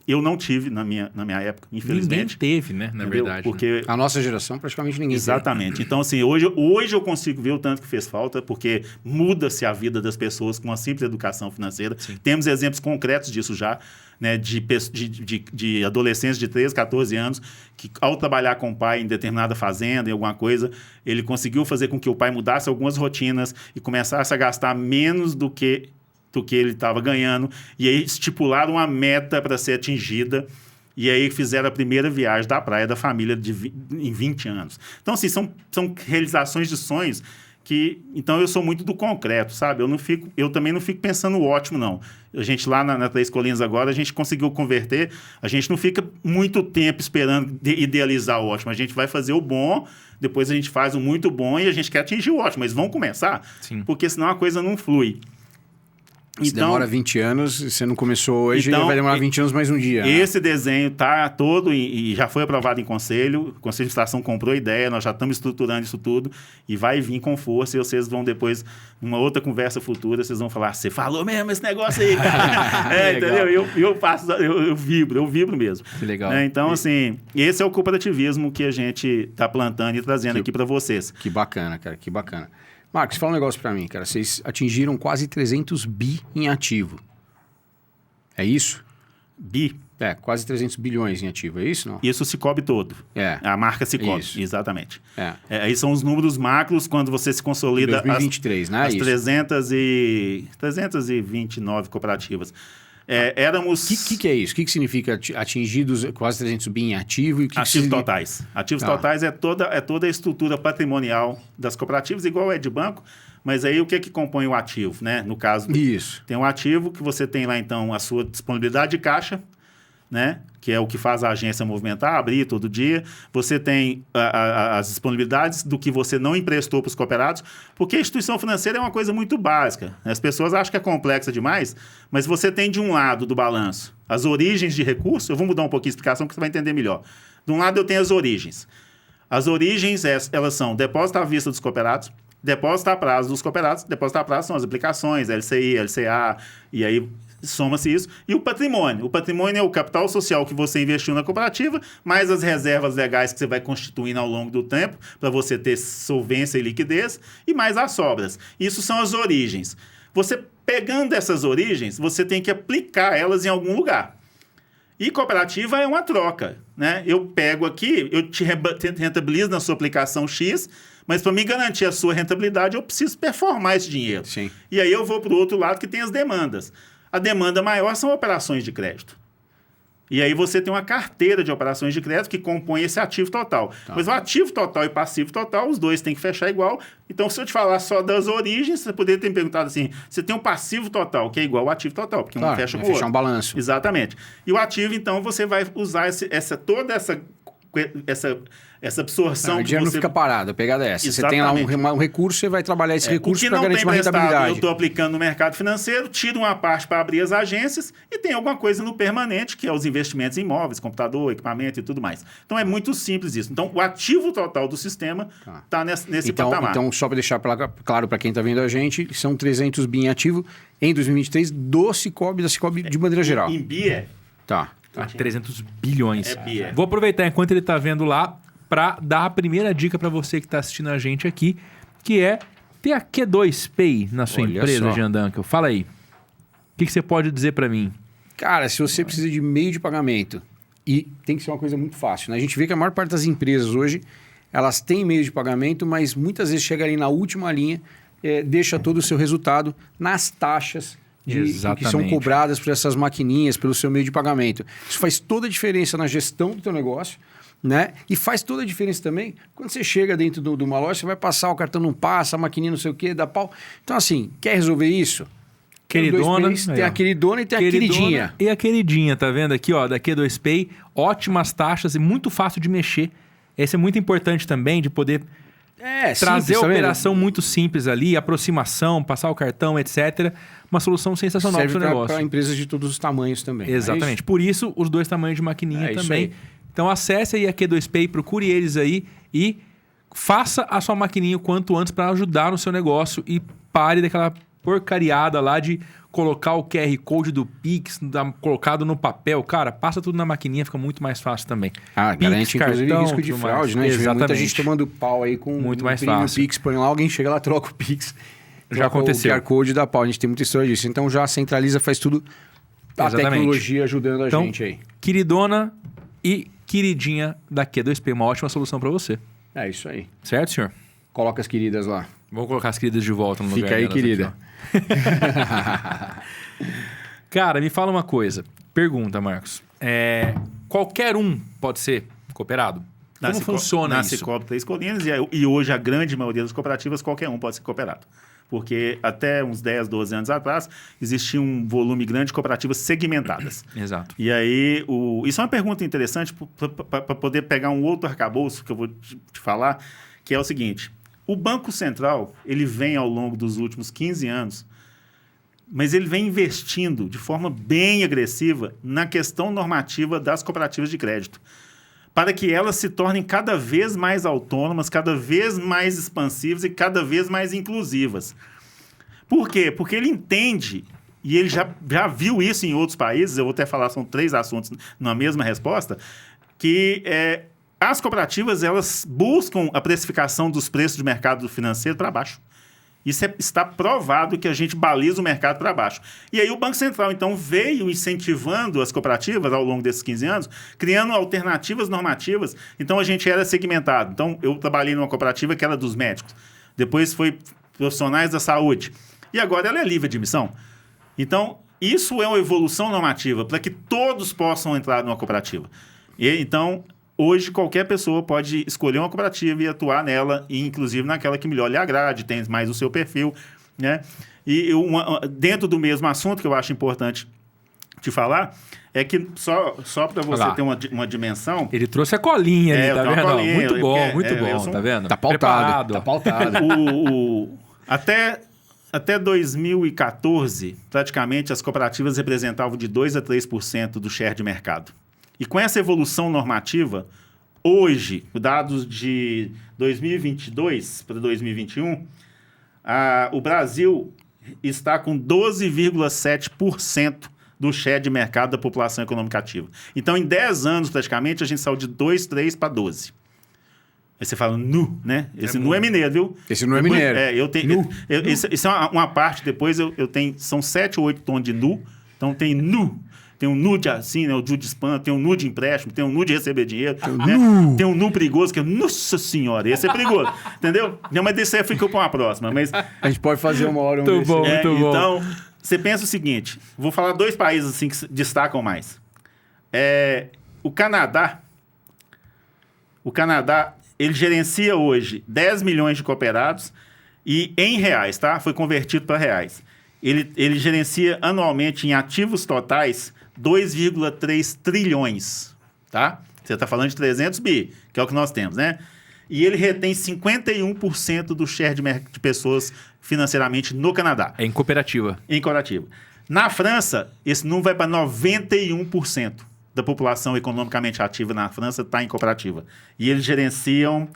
Eu não tive na minha época, infelizmente. Ninguém teve, né? Na verdade. Porque... A nossa geração, praticamente ninguém Exatamente. teve. Então, assim, hoje eu consigo ver o tanto que fez falta, porque muda-se a vida das pessoas com uma simples educação financeira. Sim. Temos exemplos concretos disso já, né? De adolescentes de 13, 14 anos, que ao trabalhar com o pai em determinada fazenda, em alguma coisa, ele conseguiu fazer com que o pai mudasse algumas rotinas e começasse a gastar menos do que ele estava ganhando, e aí estipularam uma meta para ser atingida, e aí fizeram a primeira viagem da praia da família em 20 anos. Então, assim, são realizações de sonhos que... Então, eu sou muito do concreto, sabe? Eu também não fico pensando no ótimo, não. A gente lá na Três Colinas agora, a gente conseguiu converter, a gente não fica muito tempo esperando idealizar o ótimo, a gente vai fazer o bom, depois a gente faz o muito bom e a gente quer atingir o ótimo, mas vamos começar? Sim. Porque senão a coisa não flui. Se demora 20 anos, você não começou hoje, vai demorar 20 anos mais um dia. Esse desenho está todo e já foi aprovado em conselho, o Conselho de Administração comprou a ideia, nós já estamos estruturando isso tudo e vai vir com força, e vocês vão depois, numa outra conversa futura, vocês vão falar, você falou mesmo esse negócio aí, cara. Entendeu? Eu vibro mesmo. Que legal. Então, assim, esse é o cooperativismo que a gente está plantando e trazendo aqui para vocês. Que bacana, cara, que bacana. Marcos, fala um negócio pra mim, cara. Vocês atingiram quase 300 bi em ativo. É isso? Bi? É, quase 300 bilhões em ativo, é isso, não? Isso o Cicobi todo. É. A marca Cicobi, isso. Exatamente. É. Aí são os números macros quando você se consolida... 2023, né? As 329 cooperativas. Éramos... O que é isso? O que significa atingidos quase 300 bi em ativo? Ativos totais. Ativos totais é toda a estrutura patrimonial das cooperativas, igual é de banco, mas aí o que compõe o ativo, né? No caso, isso. Tem um ativo que você tem lá, então, a sua disponibilidade de caixa, né? Que é o que faz a agência movimentar, abrir todo dia. Você tem as disponibilidades do que você não emprestou para os cooperados, porque a instituição financeira é uma coisa muito básica. As pessoas acham que é complexa demais, mas você tem de um lado do balanço as origens de recursos. Eu vou mudar um pouquinho a explicação que você vai entender melhor. De um lado eu tenho as origens. As origens, elas são depósito à vista dos cooperados, depósito a prazo dos cooperados. Depósito a prazo são as aplicações, LCI, LCA, e aí... soma-se isso. E o patrimônio. O patrimônio é o capital social que você investiu na cooperativa, mais as reservas legais que você vai constituindo ao longo do tempo, para você ter solvência e liquidez, e mais as sobras. Isso são as origens. Você, pegando essas origens, você tem que aplicar elas em algum lugar. E cooperativa é uma troca, né? Eu pego aqui, eu te rentabilizo na sua aplicação X, mas para me garantir a sua rentabilidade, eu preciso performar esse dinheiro. Sim. E aí eu vou para o outro lado que tem as demandas. A demanda maior são operações de crédito. E aí você tem uma carteira de operações de crédito que compõe esse ativo total. Tá. Mas o ativo total e passivo total, os dois têm que fechar igual. Então, se eu te falar só das origens, você poderia ter me perguntado assim, você tem um passivo total, que é igual ao ativo total, porque um fecha com o outro. Fechar um balanço. Exatamente. E o ativo, então, você vai usar toda essa absorção... O dinheiro não fica parado, a pegada é essa. Exatamente. Você tem lá um recurso, você vai trabalhar esse recurso para garantir uma rentabilidade. Eu estou aplicando no mercado financeiro, tiro uma parte para abrir as agências e tem alguma coisa no permanente, que é os investimentos em imóveis, computador, equipamento e tudo mais. Então, é muito simples isso. Então, o ativo total do sistema está nesse patamar. Então, só para deixar claro para quem está vendo a gente, são 300 bi em ativo em 2023 do Cicobi, da Cicobi de maneira geral. Em bi é. Tá. 300 bilhões. É. Vou aproveitar enquanto ele está vendo lá para dar a primeira dica para você que está assistindo a gente aqui, que é ter a Q2 Pay na sua empresa, Jean Dunkel. Fala aí. O que você pode dizer para mim? Cara, se você precisa de meio de pagamento, e tem que ser uma coisa muito fácil, né? A gente vê que a maior parte das empresas hoje, elas têm meio de pagamento, mas muitas vezes chega ali na última linha, deixa todo o seu resultado nas taxas que são cobradas por essas maquininhas, pelo seu meio de pagamento. Isso faz toda a diferença na gestão do teu negócio, né? E faz toda a diferença também quando você chega dentro de uma loja, você vai passar, o cartão não passa, a maquininha não sei o quê, dá pau. Então, assim, quer resolver isso? Queridona. Tem a queridona e tem a queridinha. E a queridinha, tá vendo aqui, ó, da Q2Pay, ótimas taxas e muito fácil de mexer. Esse é muito importante também, de poder trazer simples, a operação muito simples ali, aproximação, passar o cartão, etc. Uma solução sensacional para o seu negócio. Serve para empresas de todos os tamanhos também. Exatamente. Por isso, os 2 tamanhos de maquininha também. Então, acesse aí a Q2Pay, procure eles aí e faça a sua maquininha o quanto antes para ajudar no seu negócio e pare daquela porcariada lá de colocar o QR Code do Pix colocado no papel. Cara, passa tudo na maquininha, fica muito mais fácil também. Garante inclusive risco de fraude, né? Exatamente. Muita gente tomando pau aí com muito mais fácil. O Pix, põe lá, alguém chega lá, troca o Pix. Já aconteceu. O QR Code dá pau, a gente tem muita história disso. Então já centraliza, faz tudo. A tecnologia ajudando a gente aí. Queridona e queridinha da Q2Pay, uma ótima solução para você. É isso aí. Certo, senhor? Coloca as queridas lá. Vamos colocar as queridas de volta no lugar. Fica aí, querida. Cara, me fala uma coisa. Pergunta, Marcos. Qualquer um pode ser cooperado? Como funciona isso? Na Cicobi Três Colinas e hoje a grande maioria das cooperativas, qualquer um pode ser cooperado. Porque até uns 10, 12 anos atrás, existia um volume grande de cooperativas segmentadas. Exato. E aí, isso é uma pergunta interessante para poder pegar um outro arcabouço que eu vou te falar, que é o seguinte. O Banco Central, ele vem ao longo dos últimos 15 anos, mas ele vem investindo de forma bem agressiva na questão normativa das cooperativas de crédito, para que elas se tornem cada vez mais autônomas, cada vez mais expansivas e cada vez mais inclusivas. Por quê? Porque ele entende, e ele já viu isso em outros países, eu vou até falar, são 3 assuntos na mesma resposta, que as cooperativas elas buscam a precificação dos preços de mercado financeiro para baixo. Isso está provado que a gente baliza o mercado para baixo. E aí o Banco Central, então, veio incentivando as cooperativas ao longo desses 15 anos, criando alternativas normativas. Então, a gente era segmentado. Então, eu trabalhei numa cooperativa que era dos médicos. Depois foi profissionais da saúde. E agora ela é livre de admissão. Então, isso é uma evolução normativa para que todos possam entrar numa cooperativa. Então, hoje, qualquer pessoa pode escolher uma cooperativa e atuar nela, e inclusive naquela que melhor lhe agrade, tem mais o seu perfil, né? E dentro do mesmo assunto que eu acho importante te falar, é que só para você ter uma dimensão... Ele trouxe a colinha ali, tá vendo? Colinha, muito bom, tá vendo? Tá pautado. Tá pautado. Até 2014, praticamente, as cooperativas representavam de 2% a 3% do share de mercado. E com essa evolução normativa, hoje, dados de 2022 para 2021, o Brasil está com 12,7% do share de mercado da população econômica ativa. Então, em 10 anos, praticamente, a gente saiu de 2, 3 para 12. Aí você fala nu, né? Esse nu é mineiro, viu? Esse nu é mineiro. Isso é uma parte, depois eu tenho... São 7 ou 8 tons de nu. Então, tem nu. Tem um nu de assim, né? O nu de spam, tem um nu de empréstimo, tem um nu de receber dinheiro, né? Tem um nu perigoso, que é, nossa senhora, esse é perigoso, entendeu? Não, mas desse aí fica para uma próxima. Mas... A gente pode fazer uma hora muito bom. Então, você pensa o seguinte, vou falar 2 países assim que se destacam mais. O Canadá, ele gerencia hoje 10 milhões de cooperados e em reais, tá? Foi convertido para reais. Ele gerencia anualmente em ativos totais 2,3 trilhões, tá? Você está falando de 300 bi, que é o que nós temos, né? E ele retém 51% do share de pessoas financeiramente no Canadá. Em cooperativa. Em cooperativa. Na França, esse número vai para 91% da população economicamente ativa na França está em cooperativa. E eles gerenciam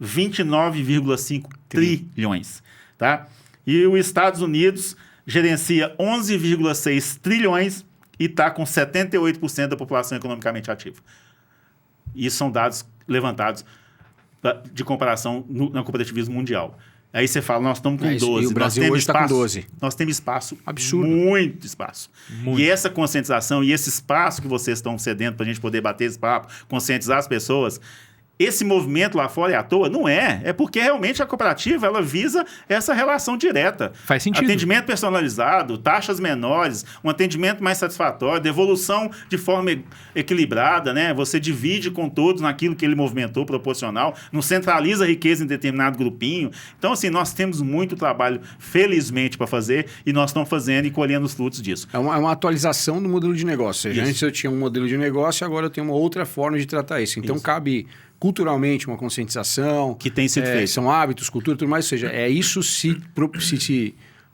29,5 trilhões, tá? E os Estados Unidos gerencia 11,6 trilhões e está com 78% da população economicamente ativa. Isso são dados levantados de comparação no cooperativismo mundial. Aí você fala, nós estamos com E 12. o Brasil hoje está com 12. Nós temos espaço. Absurdo. Muito espaço. Muito. E essa conscientização e esse espaço que vocês estão cedendo para a gente poder bater esse papo, conscientizar as pessoas... Esse movimento lá fora é à toa? Não é. É porque realmente a cooperativa ela visa essa relação direta. Faz sentido. Atendimento personalizado, taxas menores, um atendimento mais satisfatório, devolução de forma equilibrada, né? Você divide com todos naquilo que ele movimentou, proporcional, não centraliza a riqueza em determinado grupinho. Então, assim, nós temos muito trabalho, felizmente, para fazer e nós estamos fazendo e colhendo os frutos disso. É uma atualização do modelo de negócio. Ou seja, antes eu tinha um modelo de negócio, agora eu tenho uma outra forma de tratar isso. Então, cabe... culturalmente, uma conscientização. Que tem sido feito. São hábitos, cultura, tudo mais. Ou seja, é isso se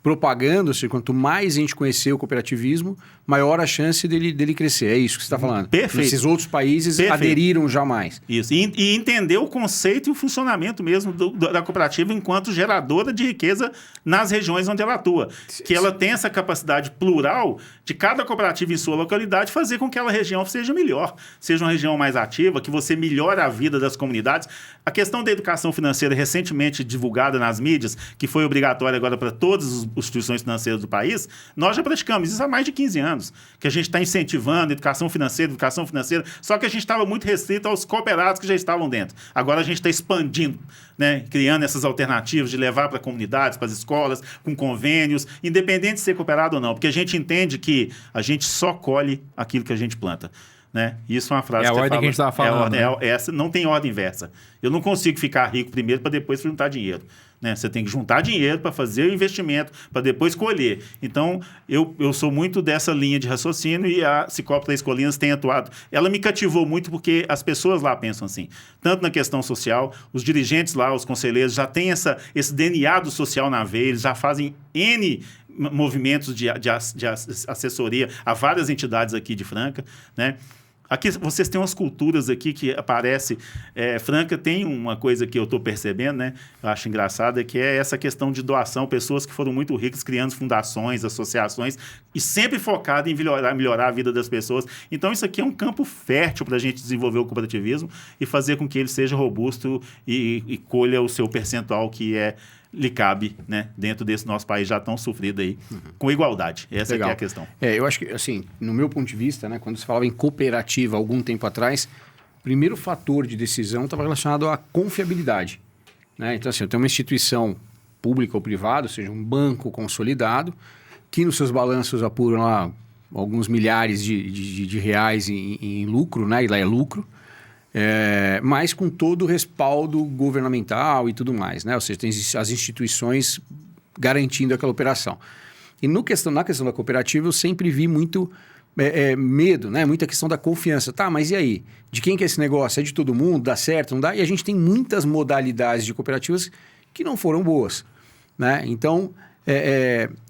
propagando. Ou seja, quanto mais a gente conhecer o cooperativismo, maior a chance dele crescer. É isso que você está falando. Perfeito. Esses outros países aderiram já mais. Isso. E entender o conceito e o funcionamento mesmo da cooperativa enquanto geradora de riqueza nas regiões onde ela atua. Que ela tem essa capacidade plural de cada cooperativa em sua localidade fazer com que aquela região seja melhor, seja uma região mais ativa, que você melhore a vida das comunidades. A questão da educação financeira recentemente divulgada nas mídias, que foi obrigatória agora para todas as instituições financeiras do país, nós já praticamos isso há mais de 15 anos, que a gente está incentivando educação financeira, só que a gente estava muito restrito aos cooperados que já estavam dentro. Agora a gente está expandindo, né, criando essas alternativas de levar para comunidades, para as escolas, com convênios, independente de ser cooperado ou não, porque a gente entende que a gente só colhe aquilo que a gente planta. Né? Isso é uma frase a ordem que a gente estava falando. Essa não tem ordem inversa. Eu não consigo ficar rico primeiro para depois juntar dinheiro. Né? Você tem que juntar dinheiro para fazer o investimento, para depois colher. Então, eu sou muito dessa linha de raciocínio e a Cicobi Três Colinas tem atuado. Ela me cativou muito porque as pessoas lá pensam assim. Tanto na questão social, os dirigentes lá, os conselheiros, já têm esse DNA do social na veia, eles já fazem N movimentos de assessoria a várias entidades aqui de Franca, né? Aqui vocês têm umas culturas aqui que aparece. Franca tem uma coisa que eu estou percebendo, né? Eu acho engraçada, que é essa questão de doação. Pessoas que foram muito ricas criando fundações, associações e sempre focado em melhorar a vida das pessoas. Então isso aqui é um campo fértil para a gente desenvolver o cooperativismo e fazer com que ele seja robusto e colha o seu percentual que lhe cabe, né, dentro desse nosso país já tão sofrido aí, com igualdade. Essa aqui é a questão. Eu acho que, assim, no meu ponto de vista, né, quando se falava em cooperativa algum tempo atrás, o primeiro fator de decisão estava relacionado à confiabilidade. Né? Então, assim, eu tenho uma instituição pública ou privada, ou seja, um banco consolidado, que nos seus balanços apuram lá alguns milhares de reais em lucro, né? E lá é lucro. Mas com todo o respaldo governamental e tudo mais, né? Ou seja, tem as instituições garantindo aquela operação. E na questão da cooperativa, eu sempre vi muito medo, né? Muita questão da confiança. Tá, mas e aí? De quem que é esse negócio? É de todo mundo? Dá certo? Não dá? E a gente tem muitas modalidades de cooperativas que não foram boas, né? Então,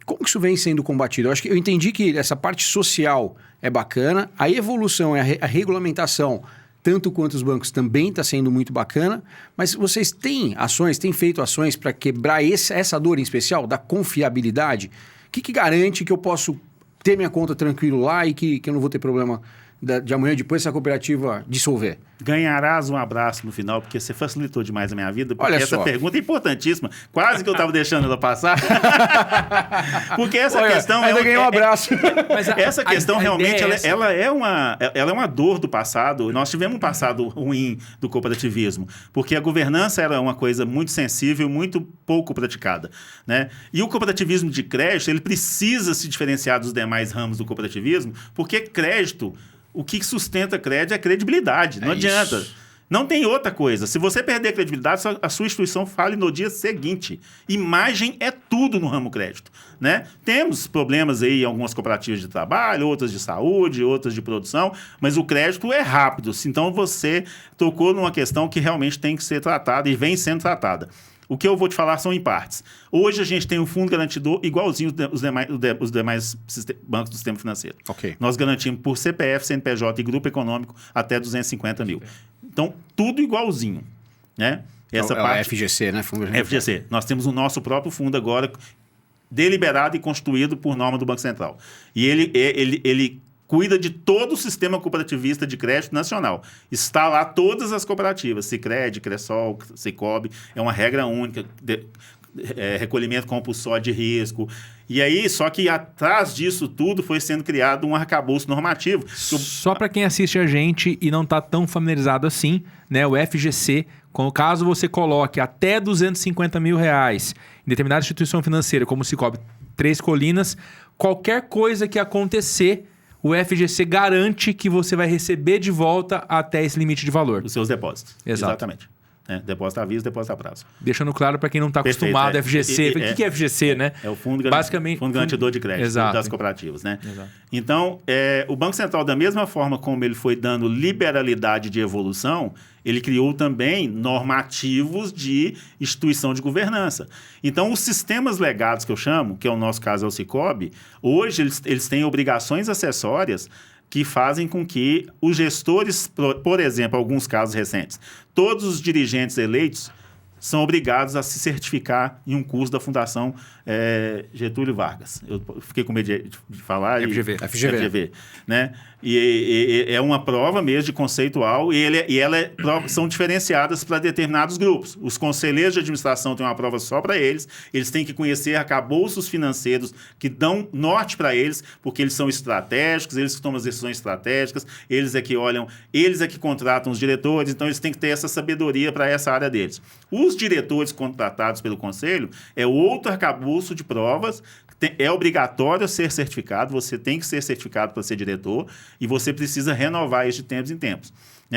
como que isso vem sendo combatido? Eu entendi que essa parte social é bacana, a evolução, a regulamentação, tanto quanto os bancos, também está sendo muito bacana, mas vocês têm feito ações para quebrar essa dor em especial, da confiabilidade? O que garante que eu posso ter minha conta tranquilo lá e que eu não vou ter problema de amanhã depois essa cooperativa dissolver? Ganharás um abraço no final, porque você facilitou demais a minha vida, porque Olha essa só. pergunta é importantíssima. Quase que eu estava deixando ela passar. Porque essa questão... Ainda ganhei um abraço. Mas essa questão realmente, é ela é uma dor do passado. Nós tivemos um passado ruim do cooperativismo, porque a governança era uma coisa muito sensível, muito pouco praticada, né? E o cooperativismo de crédito, ele precisa se diferenciar dos demais ramos do cooperativismo, porque crédito... O que sustenta crédito é credibilidade. Não adianta. Isso. Não tem outra coisa. Se você perder a credibilidade, a sua instituição fale no dia seguinte. Imagem é tudo no ramo crédito, né? Temos problemas aí em algumas cooperativas de trabalho, outras de saúde, outras de produção, mas o crédito é rápido. Então, você tocou numa questão que realmente tem que ser tratada e vem sendo tratada. O que eu vou te falar são em partes. Hoje a gente tem um fundo garantidor igualzinho os demais bancos do sistema financeiro. Okay. Nós garantimos por CPF, CNPJ e grupo econômico até 250 mil. Então, tudo igualzinho, né? Essa parte... o FGC, né? FGC. Nós temos o nosso próprio fundo agora deliberado e constituído por norma do Banco Central. E ele cuida de todo o sistema cooperativista de crédito nacional. Está lá todas as cooperativas, Sicredi, Cressol, Cicobi, é uma regra única, recolhimento compulsório de risco. E aí, só que atrás disso tudo foi sendo criado um arcabouço normativo. Só para quem assiste a gente e não está tão familiarizado assim, né, o FGC, caso você coloque até R$250 mil em determinada instituição financeira, como o Sicoob Três Colinas, qualquer coisa que acontecer, o FGC garante que você vai receber de volta até esse limite de valor. Os seus depósitos. Exato. Exatamente. Depósito à vista, depósito a prazo. Deixando claro para quem não está acostumado, FGC. O que é FGC, né? É o Fundo Basicamente, Garantidor de Crédito das cooperativas, né? Exato. Então, o Banco Central, da mesma forma como ele foi dando liberalidade de evolução, ele criou também normativos de instituição de governança. Então, os sistemas legados que eu chamo, que é o nosso caso é o Sicoob, hoje eles têm obrigações acessórias que fazem com que os gestores, por exemplo, alguns casos recentes, todos os dirigentes eleitos são obrigados a se certificar em um curso da Fundação Getúlio Vargas. Eu fiquei com medo de falar. FGV. Né? E é uma prova mesmo de conceitual são diferenciadas para determinados grupos. Os conselheiros de administração têm uma prova só para eles têm que conhecer arcabouços financeiros que dão norte para eles, porque eles são estratégicos, eles que tomam as decisões estratégicas, eles é que olham, eles é que contratam os diretores, então eles têm que ter essa sabedoria para essa área deles. Os diretores contratados pelo conselho é outro arcabouço de provas. É obrigatório ser certificado, você tem que ser certificado para ser diretor e você precisa renovar isso de tempos em tempos.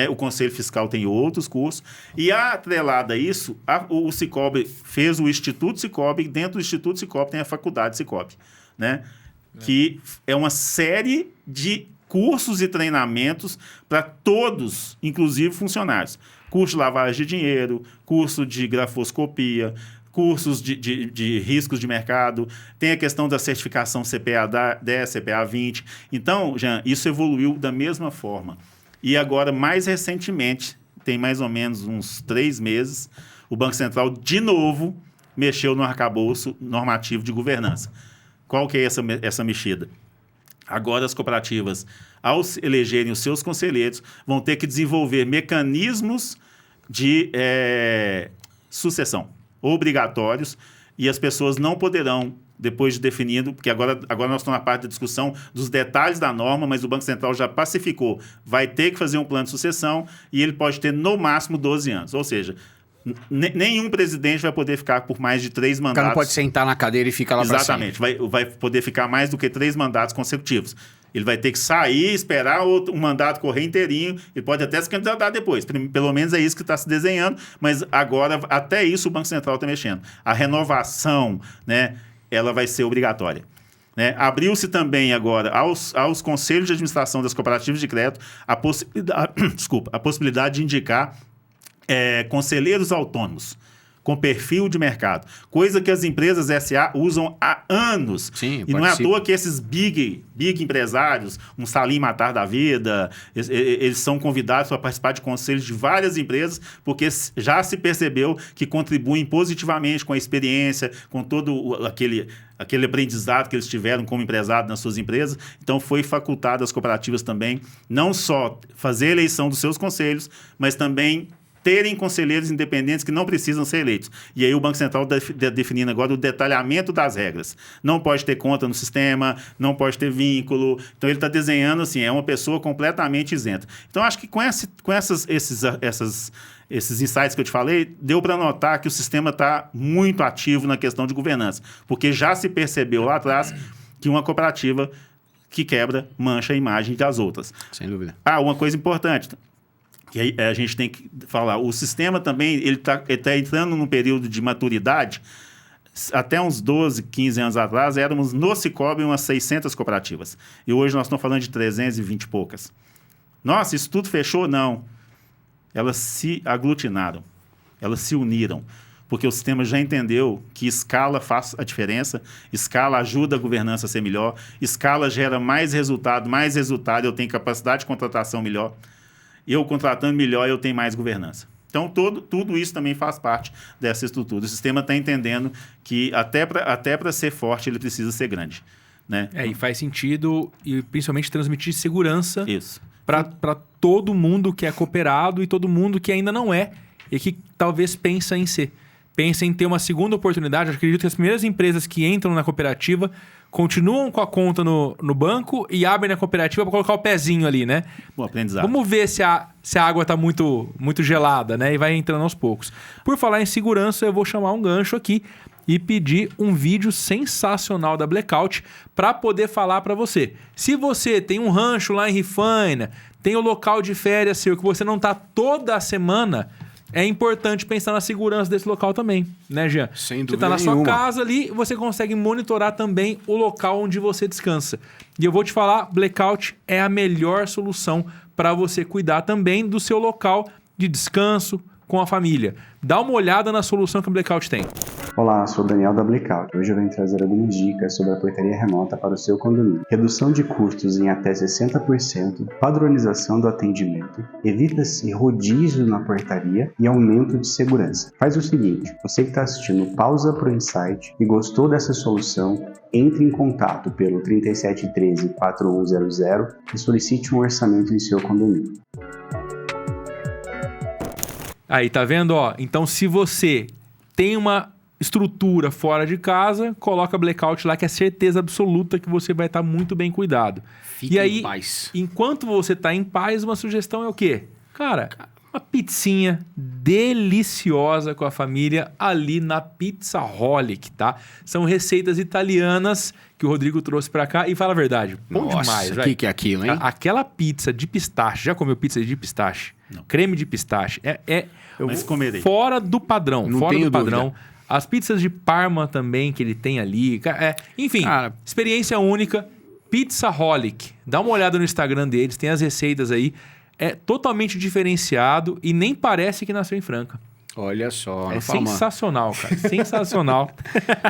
O Conselho Fiscal tem outros cursos e, atrelado a isso, o Sicoob fez o Instituto Sicoob e dentro do Instituto Sicoob tem a Faculdade Sicoob, né? Que é uma série de cursos e treinamentos para todos, inclusive funcionários. Curso de lavagem de dinheiro, curso de grafoscopia, cursos de riscos de mercado, tem a questão da certificação CPA 10, CPA 20. Então, Jean, isso evoluiu da mesma forma. E agora, mais recentemente, tem mais ou menos uns 3 meses, o Banco Central, de novo, mexeu no arcabouço normativo de governança. Qual que é essa mexida? Agora, as cooperativas, ao elegerem os seus conselheiros, vão ter que desenvolver mecanismos de sucessão obrigatórios e as pessoas não poderão, depois de definido, porque agora nós estamos na parte da discussão dos detalhes da norma, mas o Banco Central já pacificou, vai ter que fazer um plano de sucessão e ele pode ter no máximo 12 anos. Ou seja, nenhum presidente vai poder ficar por mais de 3 mandatos. O cara não pode sentar na cadeira e ficar lá para sempre. Exatamente, vai poder ficar mais do que 3 mandatos consecutivos. Ele vai ter que sair, esperar um mandato correr inteirinho. Ele pode até se candidatar depois. Pelo menos é isso que está se desenhando. Mas agora, até isso, o Banco Central está mexendo. A renovação, né, ela vai ser obrigatória. Né? Abriu-se também agora aos conselhos de administração das cooperativas de crédito a possibilidade de indicar conselheiros autônomos com perfil de mercado. Coisa que as empresas SA usam há anos. Sim, e não é à toa que esses big empresários, um Salim Matar da vida, eles são convidados para participar de conselhos de várias empresas, porque já se percebeu que contribuem positivamente com a experiência, com todo aquele aprendizado que eles tiveram como empresário nas suas empresas. Então, foi facultado às cooperativas também, não só fazer a eleição dos seus conselhos, mas também terem conselheiros independentes que não precisam ser eleitos. E aí o Banco Central está definindo agora o detalhamento das regras. Não pode ter conta no sistema, não pode ter vínculo. Então, ele está desenhando assim, é uma pessoa completamente isenta. Então, acho que com esses insights que eu te falei, deu para notar que o sistema está muito ativo na questão de governança, porque já se percebeu lá atrás que uma cooperativa que quebra mancha a imagem das outras. Sem dúvida. Uma coisa importante, que aí a gente tem que falar, o sistema também ele tá entrando num período de maturidade. Até uns 12, 15 anos atrás, éramos no Sicoob umas 600 cooperativas. E hoje nós estamos falando de 320 e poucas. Nossa, isso tudo fechou? Não. Elas se aglutinaram, elas se uniram, porque o sistema já entendeu que escala faz a diferença, escala ajuda a governança a ser melhor, escala gera mais resultado, eu tenho capacidade de contratação melhor. Eu contratando melhor, eu tenho mais governança. Então, tudo isso também faz parte dessa estrutura. O sistema está entendendo que até para ser forte, ele precisa ser grande. Né? E faz sentido, e principalmente transmitir segurança para todo mundo que é cooperado e todo mundo que ainda não é e que talvez pensa em ser. pensa em ter uma segunda oportunidade. Eu acredito que as primeiras empresas que entram na cooperativa continuam com a conta no banco e abrem na cooperativa para colocar o pezinho ali, né? Bom aprendizado. Vamos ver se a água está muito, muito gelada, né? E vai entrando aos poucos. Por falar em segurança, eu vou chamar um gancho aqui e pedir um vídeo sensacional da Blackout para poder falar para você. Se você tem um rancho lá em Rifaina, tem o local de férias seu, que você não está toda a semana... É importante pensar na segurança desse local também, né, Jean? Sem você dúvida está na sua nenhuma. casa ali, você consegue monitorar também o local onde você descansa. E eu vou te falar, Blackout é a melhor solução para você cuidar também do seu local de descanso com a família. Dá uma olhada na solução que a Blackout tem. Olá, sou o Daniel da Blackout. Hoje eu venho trazer algumas dicas sobre a portaria remota para o seu condomínio. Redução de custos em até 60%, padronização do atendimento, evita-se rodízio na portaria e aumento de segurança. Faz o seguinte, você que está assistindo, pausa para o Insight e gostou dessa solução, entre em contato pelo 3713-4100 e solicite um orçamento em seu condomínio. Aí, tá vendo? Ó, então, se você tem uma estrutura fora de casa, coloca Blackout lá, que é certeza absoluta que você vai estar muito bem cuidado. Fique e aí, em paz. enquanto você está em paz, uma sugestão é o quê? Cara, uma pizzinha deliciosa com a família ali na Pizzaholic, tá? São receitas italianas que o Rodrigo trouxe pra cá e fala a verdade. Bom Nossa, demais, o velho. que é aquilo, hein? Aquela pizza de pistache, já comeu pizza de pistache? Não. Creme de pistache. Mas comerei. Fora do padrão. Não Fora tenho do padrão. dúvida. As pizzas de Parma também que ele tem ali. Enfim, Cara, experiência única. Pizzaholic. Dá uma olhada no Instagram deles, tem as receitas aí. É totalmente diferenciado e nem parece que nasceu em Franca. olha só. É não fala, mano. sensacional, cara. Sensacional.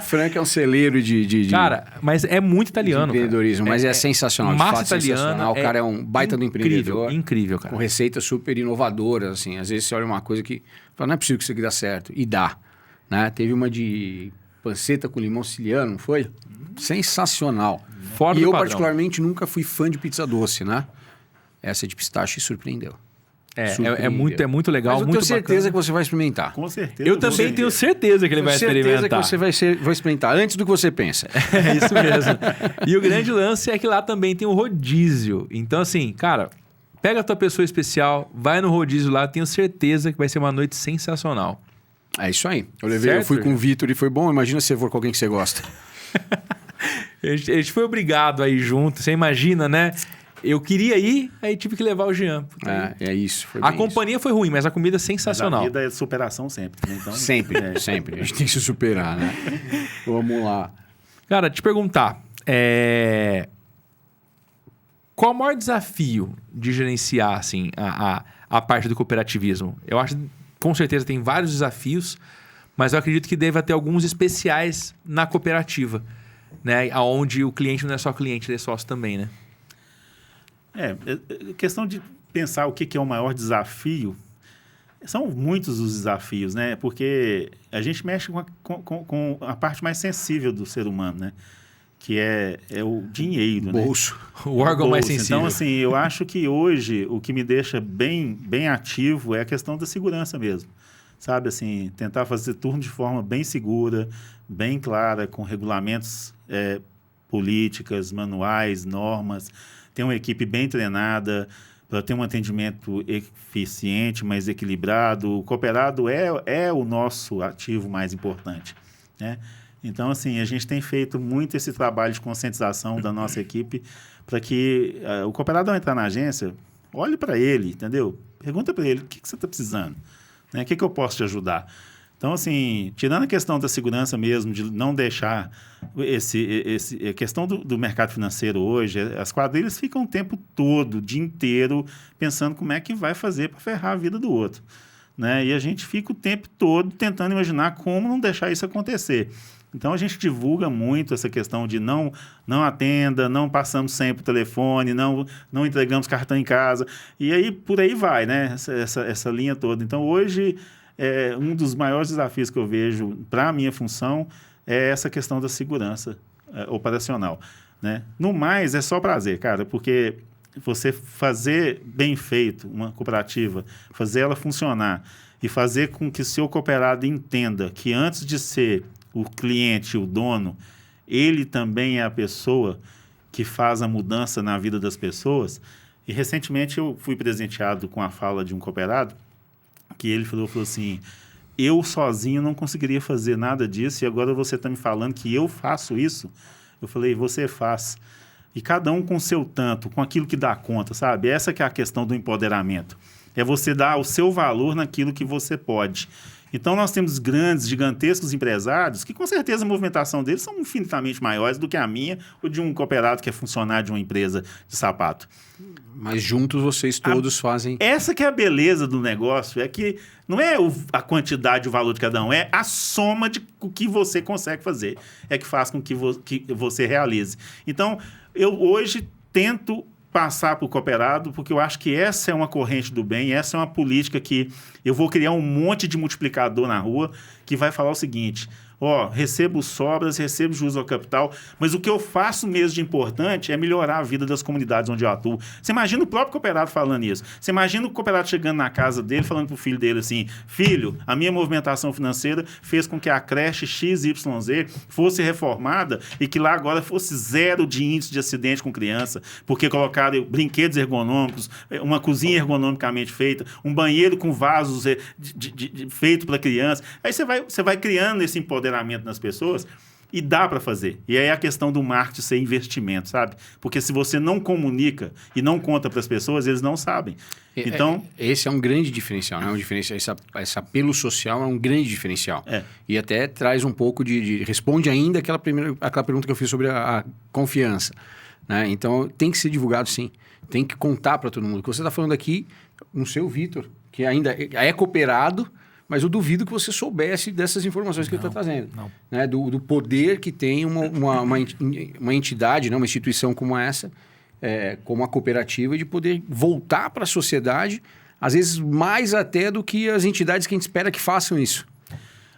Franca é um celeiro de Cara, mas é muito de italiano, cara. empreendedorismo, mas é sensacional. De massa fato, italiana. sensacional. O cara é um baita do empreendedor. Incrível, cara. Com receitas super inovadoras, assim. Às vezes você olha uma coisa que... Fala, não é possível que isso aqui dá certo. E dá. Né? Teve uma de panceta com limão siciliano, não foi? Sensacional. Fora e do eu, padrão. particularmente, nunca fui fã de pizza doce, né? Essa de pistache surpreendeu. É muito legal, Mas eu muito tenho certeza bacana. que você vai experimentar. Com certeza. Eu também tenho certeza que ele vai Tenho certeza experimentar. que você vai experimentar antes do que você pensa. É isso mesmo. E o grande lance é que lá também tem o rodízio. Então, assim, cara, pega a tua pessoa especial, vai no rodízio lá, tenho certeza que vai ser uma noite sensacional. É isso aí. Eu Certo, fui com gente? o Vitor e foi bom. Imagina se você for com alguém que você gosta. A gente foi obrigado a ir junto, você imagina, né? Eu queria ir, aí tive que levar o Jean. É isso. Foi A bem companhia foi ruim, mas a comida é Mas a sensacional. vida é superação sempre. Né? Então, isso. Sempre, sempre. A gente tem que se superar, né? Vamos lá. Cara, te perguntar, qual o maior desafio de gerenciar assim, a parte do cooperativismo? Eu acho que com certeza tem vários desafios, mas eu acredito que deva ter alguns especiais na cooperativa, né? Onde o cliente não é só cliente, ele é sócio também, né? Questão de pensar o que é o maior desafio, são muitos os desafios, né? Porque a gente mexe com a parte mais sensível do ser humano, né? Que é o dinheiro, Bolso. O órgão mais bolso. sensível. Então, assim, eu acho que hoje o que me deixa bem ativo é a questão da segurança mesmo. Sabe, assim, tentar fazer turno de forma bem segura, bem clara, com regulamentos, políticas, manuais, normas, ter uma equipe bem treinada para ter um atendimento eficiente, mais equilibrado. O cooperado é o nosso ativo mais importante, né? Então, assim, a gente tem feito muito esse trabalho de conscientização da nossa equipe para que o cooperado, ao entrar na agência, olhe para ele, entendeu? Pergunta para ele, o que você está precisando? Né? O que eu posso te ajudar? Então, assim, tirando a questão da segurança mesmo, de não deixar a questão do mercado financeiro hoje, as quadrilhas ficam o tempo todo, o dia inteiro, pensando como é que vai fazer para ferrar a vida do outro, né? E a gente fica o tempo todo tentando imaginar como não deixar isso acontecer. Então, a gente divulga muito essa questão de não atenda, não passamos sempre o telefone, não entregamos cartão em casa. E aí, por aí vai, né? Essa linha toda. Então, hoje, um dos maiores desafios que eu vejo para a minha função é essa questão da segurança operacional, né? No mais, é só prazer, cara, porque você fazer bem feito uma cooperativa, fazer ela funcionar e fazer com que seu cooperado entenda que antes de ser o cliente, o dono, ele também é a pessoa que faz a mudança na vida das pessoas. E recentemente eu fui presenteado com a fala de um cooperado que ele falou assim, eu sozinho não conseguiria fazer nada disso e agora você está me falando que eu faço isso? Eu falei, você faz. E cada um com o seu tanto, com aquilo que dá conta, sabe? Essa que é a questão do empoderamento. É você dar o seu valor naquilo que você pode. Então, nós temos grandes, gigantescos empresários que, com certeza, a movimentação deles são infinitamente maiores do que a minha ou de um cooperado que é funcionário de uma empresa de sapato. Mas juntos vocês todos fazem... Essa que é a beleza do negócio, é que não é a quantidade, o valor de cada um, é a soma de o que você consegue fazer, é que faz com que você realize. Então, eu hoje tento passar para o cooperado, porque eu acho que essa é uma corrente do bem, essa é uma política que eu vou criar um monte de multiplicador na rua que vai falar o seguinte, recebo sobras, recebo juros ao capital, mas o que eu faço mesmo de importante é melhorar a vida das comunidades onde eu atuo. Você imagina o próprio cooperado falando isso. Você imagina o cooperado chegando na casa dele, falando para o filho dele assim, filho, a minha movimentação financeira fez com que a creche XYZ fosse reformada e que lá agora fosse 0 de índice de acidente com criança, porque colocaram brinquedos ergonômicos, uma cozinha ergonomicamente feita, um banheiro com vasos feito para criança. Aí você vai criando esse empoderamento nas pessoas e dá para fazer. E aí a questão do marketing ser investimento, sabe? Porque se você não comunica e não conta para as pessoas, eles não sabem. Então, esse é um grande diferencial, né? Esse apelo social é um grande diferencial. E até traz um pouco responde ainda aquela pergunta que eu fiz sobre a confiança, né? Então, tem que ser divulgado sim. Tem que contar para todo mundo. O que você está falando aqui, no seu Vitor, que ainda é cooperado, mas eu duvido que você soubesse dessas informações que ele está trazendo. Né? Do poder que tem uma entidade, né? Uma instituição como essa, como a cooperativa, de poder voltar para a sociedade, às vezes mais até do que as entidades que a gente espera que façam isso.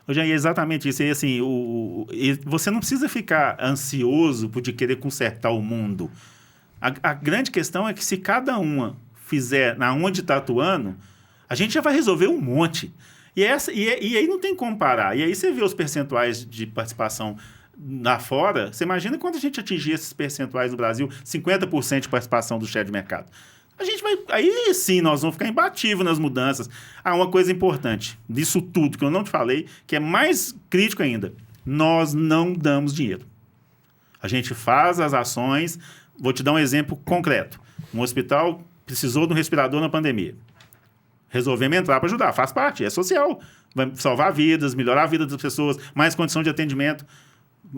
Hoje é exatamente isso. E, assim, você não precisa ficar ansioso por de querer consertar o mundo. A grande questão é que se cada uma fizer na onde está atuando, a gente já vai resolver um monte. E aí não tem como parar. E aí você vê os percentuais de participação lá fora, você imagina quando a gente atingir esses percentuais no Brasil, 50% de participação do share de mercado. A gente vai... Aí sim nós vamos ficar imbatíveis nas mudanças. Uma coisa importante disso tudo que eu não te falei, que é mais crítico ainda, nós não damos dinheiro. A gente faz as ações... Vou te dar um exemplo concreto. Um hospital precisou de um respirador na pandemia. Resolvemos entrar para ajudar, faz parte, é social. Vai salvar vidas, melhorar a vida das pessoas, mais condição de atendimento.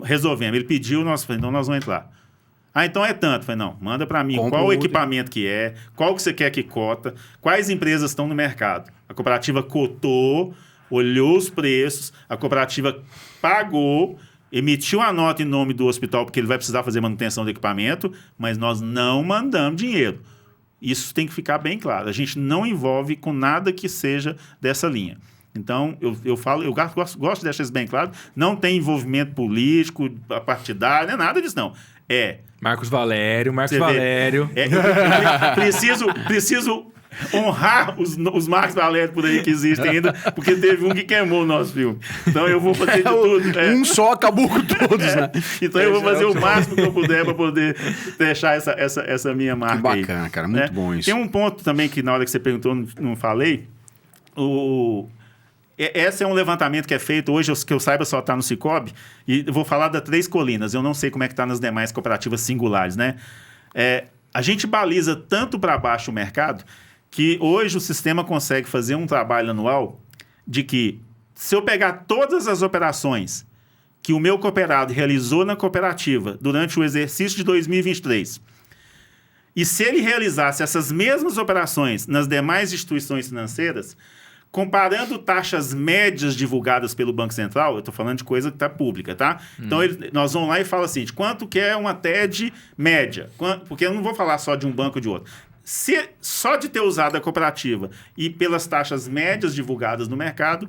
Resolvemos. Ele pediu, então nós vamos entrar. Então é tanto. Falei, não, manda para mim qual o equipamento que é, qual que você quer que cota, quais empresas estão no mercado. A cooperativa cotou, olhou os preços, a cooperativa pagou, emitiu a nota em nome do hospital, porque ele vai precisar fazer manutenção do equipamento, mas nós não mandamos dinheiro. Isso tem que ficar bem claro. A gente não envolve com nada que seja dessa linha. Então, eu gosto de deixar isso bem claro. Não tem envolvimento político, partidário, não é nada disso, não. Marcos Valério. Preciso honrar os Marcos Valério por aí que existem ainda, porque teve um que queimou o nosso filme. Então eu vou fazer de tudo. Um só acabou com todos, né? Então eu vou fazer o máximo que eu puder para poder deixar essa minha marca. Que bacana, aí, cara. Muito bom isso. Tem um ponto também que na hora que você perguntou não falei. Esse é um levantamento que é feito hoje, que eu saiba só está no Cicobi, e eu vou falar das 3 colinas. Eu não sei como é que está nas demais cooperativas singulares, né? A gente baliza tanto para baixo o mercado que hoje o sistema consegue fazer um trabalho anual de que, se eu pegar todas as operações que o meu cooperado realizou na cooperativa durante o exercício de 2023, e se ele realizasse essas mesmas operações nas demais instituições financeiras, comparando taxas médias divulgadas pelo Banco Central, eu estou falando de coisa que está pública, tá? Então, nós vamos lá e fala assim, de quanto que é uma TED média? Porque eu não vou falar só de um banco ou de outro. Se só de ter usado a cooperativa e pelas taxas médias divulgadas no mercado,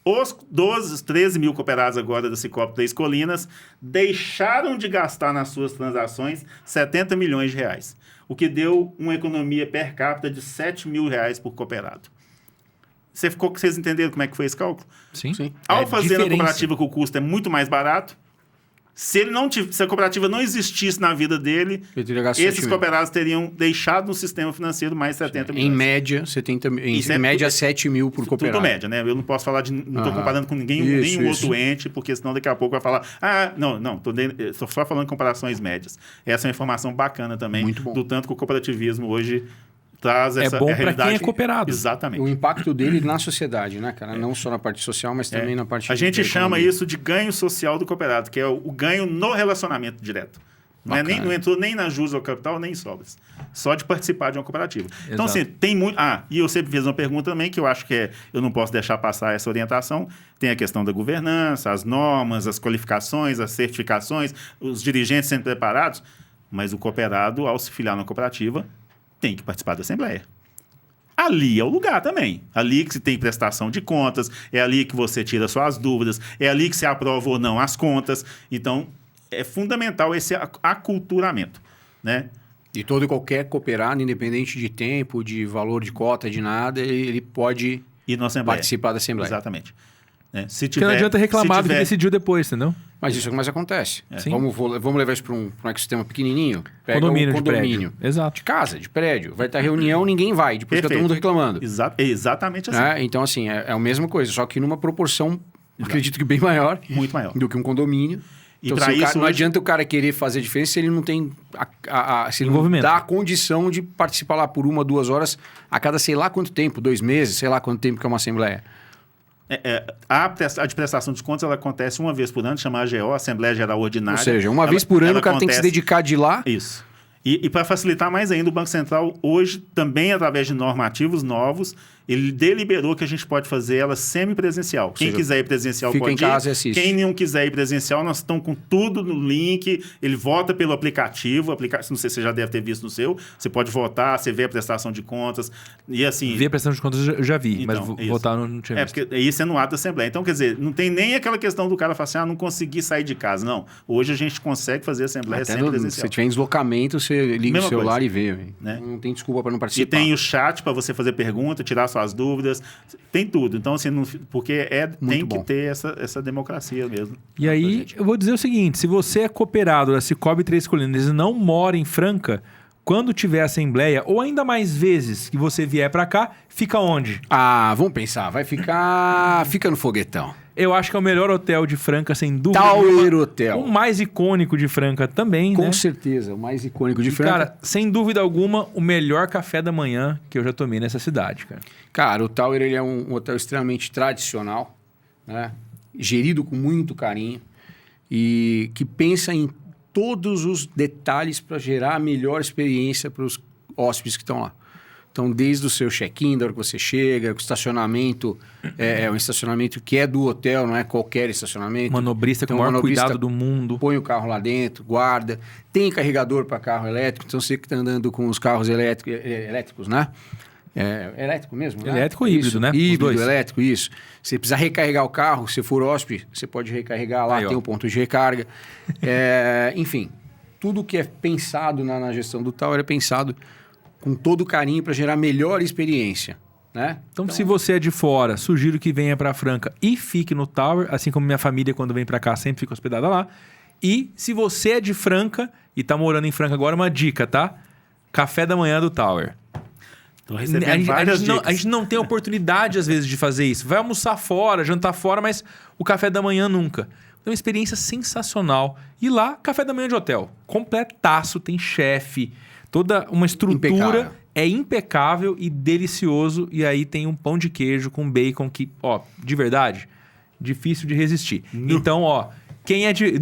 os 13 mil cooperados agora da Cicobi 3 Colinas deixaram de gastar nas suas transações 70 milhões de reais, o que deu uma economia per capita de 7 mil reais por cooperado. Vocês entenderam como é que foi esse cálculo? Sim. Ao fazer na diferença. cooperativa que o custo é muito mais barato, se a cooperativa não existisse na vida dele, Eu teria gasto esses 7 mil. cooperados teriam deixado no sistema financeiro mais 70 Em milhões. média, você tem também. Isso Em é média, tudo- 7 mil por cooperado. Tudo média, né? Eu não posso falar de... Não estou Aham. comparando com nenhum Isso. outro ente, porque senão daqui a pouco vai falar... Estou só falando de comparações médias. Essa é uma informação bacana também. Muito bom. Do tanto que o cooperativismo hoje traz É essa bom pra realidade. quem é cooperado. Exatamente. O impacto dele na sociedade, né, cara? Não só na parte social, mas também na parte... A gente da chama economia. isso de ganho social do cooperado, que é o ganho no relacionamento direto. Não entrou nem na jus ao capital, nem em sobras. Só de participar de uma cooperativa. Então, assim, tem muito... e eu sempre fiz uma pergunta também, que eu acho que eu não posso deixar passar essa orientação. Tem a questão da governança, as normas, as qualificações, as certificações, os dirigentes sendo preparados. Mas o cooperado, ao se filiar na cooperativa, tem que participar da Assembleia. Ali é o lugar também. Ali que se tem prestação de contas, é ali que você tira suas dúvidas, é ali que você aprova ou não as contas. Então, é fundamental esse aculturamento, né? E todo e qualquer cooperado, independente de tempo, de valor de cota, de nada, ele pode E na Assembleia. participar da Assembleia. Exatamente. Né? Porque não adianta reclamar do que decidiu depois, entendeu? Mas isso é o que mais acontece. Sim. Vamos levar isso para um ecossistema pequenininho? Pega Condomínio um de prédio. Exato. de casa, de prédio. Vai ter reunião, ninguém vai. Depois fica todo Perfeito. mundo reclamando. Exatamente assim. Né? Então, assim, é a mesma coisa, só que numa proporção, acredito que bem maior Muito maior. do que um condomínio. E Então, pra se o cara- isso não hoje- adianta o cara querer fazer diferença se ele não tem se ele não Envolvimento. dá a condição de participar lá por 1, 2 horas a cada sei lá quanto tempo, 2 meses, sei lá quanto tempo que é uma assembleia. A de prestação de contas ela acontece uma vez por ano, chama AGO, Assembleia Geral Ordinária. Ou seja, uma vez por ano o cara tem que se dedicar de ir lá. Isso. E para facilitar mais ainda, o Banco Central hoje, também através de normativos novos, ele deliberou que a gente pode fazer ela semipresencial. Quem seja, quiser ir presencial fica pode em casa e assiste. Quem não quiser ir presencial, nós estamos com tudo no link. Ele vota pelo aplicativo. Não sei se você já deve ter visto no seu. Você pode votar, você vê a prestação de contas. E assim... Ver a prestação de contas eu já vi, Então, mas isso. votar não tinha visto. porque isso é no ato da Assembleia. Então, quer dizer, não tem nem aquela questão do cara falar assim, não consegui sair de casa. Não. Hoje a gente consegue fazer a Assembleia Até sempre se presencial. você tiver em deslocamento, você liga Mesma o celular coisa. e vê. Véio. Né? Não tem desculpa para não E participar. tem o chat para você fazer pergunta, tirar suas dúvidas. Tem tudo. Então, assim, porque tem bom. que ter essa democracia mesmo. E aí, eu vou dizer o seguinte, se você é cooperado da Cicobi Três Colinas e não mora em Franca, quando tiver assembleia, ou ainda mais vezes que você vier para cá, fica onde? Vamos pensar. Vai ficar... Fica no Foguetão. Eu acho que é o melhor hotel de Franca, sem dúvida Tower nenhuma. Hotel. O mais icônico de Franca também, Com né? certeza. O mais icônico de E, Franca. cara, sem dúvida alguma, o melhor café da manhã que eu já tomei nessa cidade, cara. Cara, o Tower ele é um hotel extremamente tradicional, né? Gerido com muito carinho e que pensa em todos os detalhes para gerar a melhor experiência para os hóspedes que estão lá. Então, desde o seu check-in, da hora que você chega, o estacionamento é um estacionamento que é do hotel, não é qualquer estacionamento. Manobrista com Então, o maior manobrista cuidado do mundo. Põe o carro lá dentro, guarda. Tem carregador para carro elétrico, então você que está andando com os carros elétricos, né? Elétrico mesmo, né? Elétrico ou híbrido, Isso, né? Os Híbrido, dois. elétrico, isso. Você precisa recarregar o carro, se for hóspede, você pode recarregar lá, Aí, ó. tem um ponto de recarga. Enfim, tudo que é pensado na gestão do Tower é pensado com todo carinho para gerar melhor experiência, né? Então, se você é de fora, sugiro que venha para Franca e fique no Tower, assim como minha família, quando vem para cá, sempre fica hospedada lá. E se você é de Franca e tá morando em Franca agora, uma dica, tá? Café da manhã do Tower. Tô recebendo várias dicas. A gente não tem oportunidade, às vezes, de fazer isso. Vai almoçar fora, jantar fora, mas o café da manhã nunca. É uma experiência sensacional. E lá, café da manhã de hotel. Completaço, tem chefe, toda uma estrutura. Impecável. É impecável e delicioso. E aí tem um pão de queijo com bacon que, ó, de verdade, difícil de resistir. Então, ó, quem é de...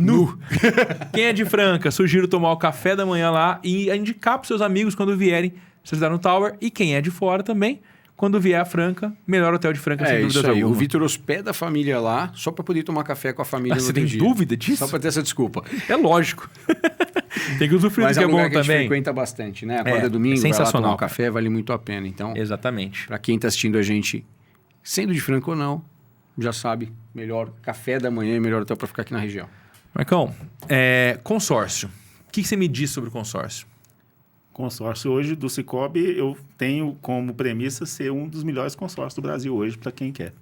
Quem é de Franca, sugiro tomar o café da manhã lá e indicar para seus amigos quando vierem se dar no Tower. E quem é de fora também, quando vier a Franca, melhor hotel de Franca, sem dúvida isso aí. alguma. O Vitor hospeda a família lá só para poder tomar café com a família no Você outro tem dia. dúvida disso? Só para ter essa desculpa. É lógico. Tem que usufruir Mas do que é é um lugar bom que a gente também. frequenta bastante, né? Acorda domingo, vai lá sensacional, tomar um café, vale muito a pena. Então, Exatamente. para quem está assistindo a gente, sendo de Franca ou não, já sabe, melhor café da manhã e melhor hotel para ficar aqui na região. Marcão, consórcio. O que você me diz sobre o consórcio? Consórcio hoje do Sicoob, eu tenho como premissa ser um dos melhores consórcios do Brasil hoje para quem quer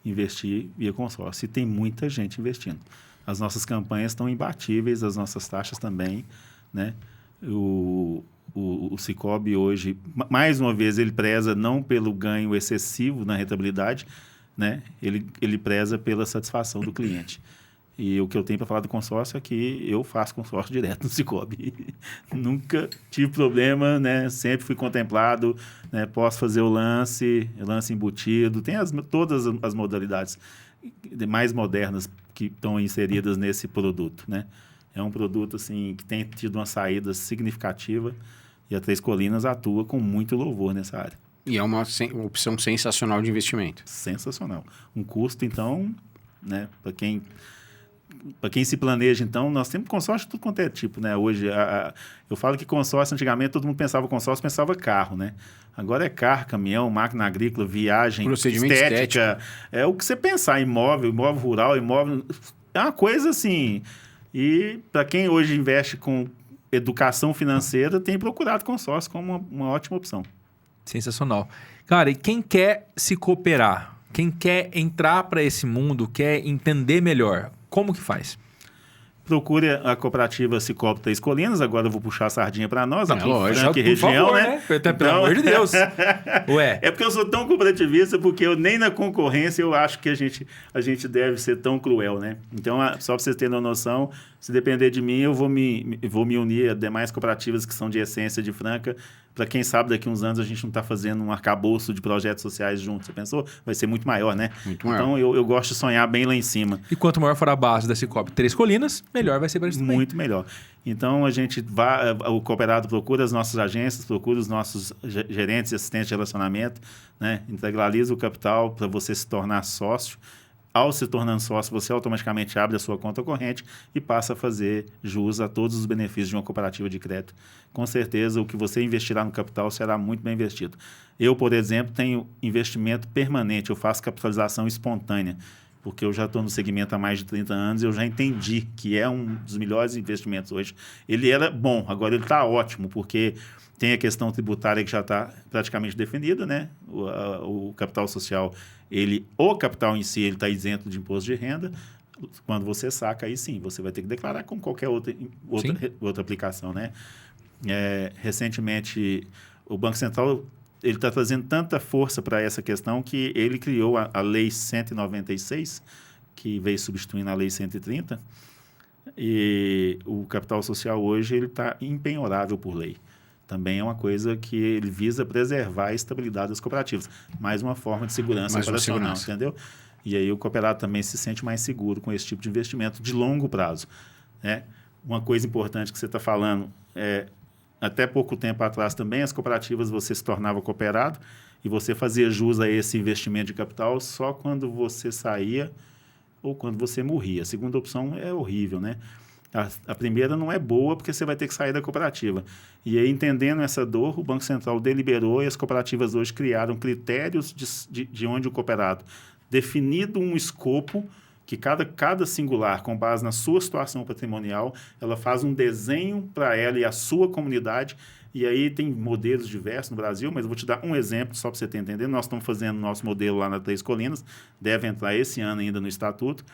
investir via consórcio. E tem muita gente investindo. As nossas campanhas estão imbatíveis, as nossas taxas também, né? O Sicoob hoje, mais uma vez, ele preza não pelo ganho excessivo na rentabilidade, né? Ele preza pela satisfação do cliente. E o que eu tenho para falar do consórcio é que eu faço consórcio direto no Sicoob. Nunca tive problema, né? Sempre fui contemplado, né? Posso fazer o lance embutido, tem todas as modalidades mais modernas que estão inseridas nesse produto, né? É um produto assim, que tem tido uma saída significativa e a Três Colinas atua com muito louvor nessa área. E é uma opção sensacional de investimento. Sensacional. Um custo, então, né? Para quem se planeja, então, nós temos consórcio de tudo quanto é tipo, né? Hoje, eu falo que consórcio, antigamente, todo mundo pensava consórcio, pensava carro, né? Agora é carro, caminhão, máquina agrícola, viagem, procedimento estética. É o que você pensar, imóvel rural, imóvel... É uma coisa assim... E para quem hoje investe com educação financeira, tem procurado consórcio como uma ótima opção. Sensacional. Cara, e quem quer se cooperar, quem quer entrar para esse mundo, quer entender melhor, como que faz? Procure a cooperativa Sicoob Três Colinas. Agora eu vou puxar a sardinha para nós, aqui em Franca e região, favor, né? Pelo amor de Deus. Ué. É porque eu sou tão cooperativista, porque eu nem na concorrência eu acho que a gente deve ser tão cruel, né? Então, só para vocês terem uma noção, se depender de mim, eu vou me unir a demais cooperativas que são de essência de Franca, para quem sabe daqui a uns anos a gente não está fazendo um arcabouço de projetos sociais juntos. Você pensou? Vai ser muito maior, né? Muito maior. Então, eu gosto de sonhar bem lá em cima. E quanto maior for a base da Sicoob Três Colinas, melhor vai ser para isso também. Muito melhor. Então, o cooperado procura as nossas agências, procura os nossos gerentes e assistentes de relacionamento, né? Integraliza o capital para você se tornar sócio. Ao se tornando sócio, você automaticamente abre a sua conta corrente e passa a fazer jus a todos os benefícios de uma cooperativa de crédito. Com certeza, o que você investirá no capital será muito bem investido. Eu, por exemplo, tenho investimento permanente, eu faço capitalização espontânea, porque eu já estou no segmento há mais de 30 anos e eu já entendi que é um dos melhores investimentos hoje. Ele era bom, agora ele está ótimo, porque tem a questão tributária que já está praticamente definida, né? O capital social, o capital em si, ele está isento de imposto de renda. Quando você saca, aí sim, você vai ter que declarar como qualquer outra aplicação, né? Recentemente, o Banco Central ele está trazendo tanta força para essa questão que ele criou a Lei 196, que veio substituindo a Lei 130, e o capital social hoje ele está impenhorável por lei. Também é uma coisa que ele visa preservar a estabilidade das cooperativas. Mais uma forma de segurança operacional, entendeu? E aí o cooperado também se sente mais seguro com esse tipo de investimento de longo prazo, né? Uma coisa importante que você está falando até pouco tempo atrás também, as cooperativas, você se tornava cooperado e você fazia jus a esse investimento de capital só quando você saía ou quando você morria. A segunda opção é horrível, né? A primeira não é boa porque você vai ter que sair da cooperativa. E aí, entendendo essa dor, o Banco Central deliberou e as cooperativas hoje criaram critérios de onde o cooperado, definido um escopo, que cada singular, com base na sua situação patrimonial, ela faz um desenho para ela e a sua comunidade. E aí tem modelos diversos no Brasil, mas eu vou te dar um exemplo só para você ter entendido. Nós estamos fazendo nosso modelo lá na Três Colinas, deve entrar esse ano ainda no Estatuto,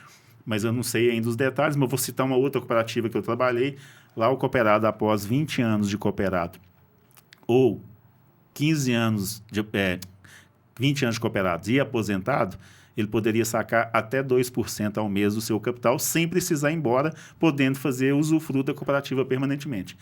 mas eu não sei ainda os detalhes, mas eu vou citar uma outra cooperativa que eu trabalhei. Lá o cooperado, após 20 anos de cooperado, ou 20 anos de cooperados e aposentado, ele poderia sacar até 2% ao mês do seu capital, sem precisar ir embora, podendo fazer usufruto da cooperativa permanentemente.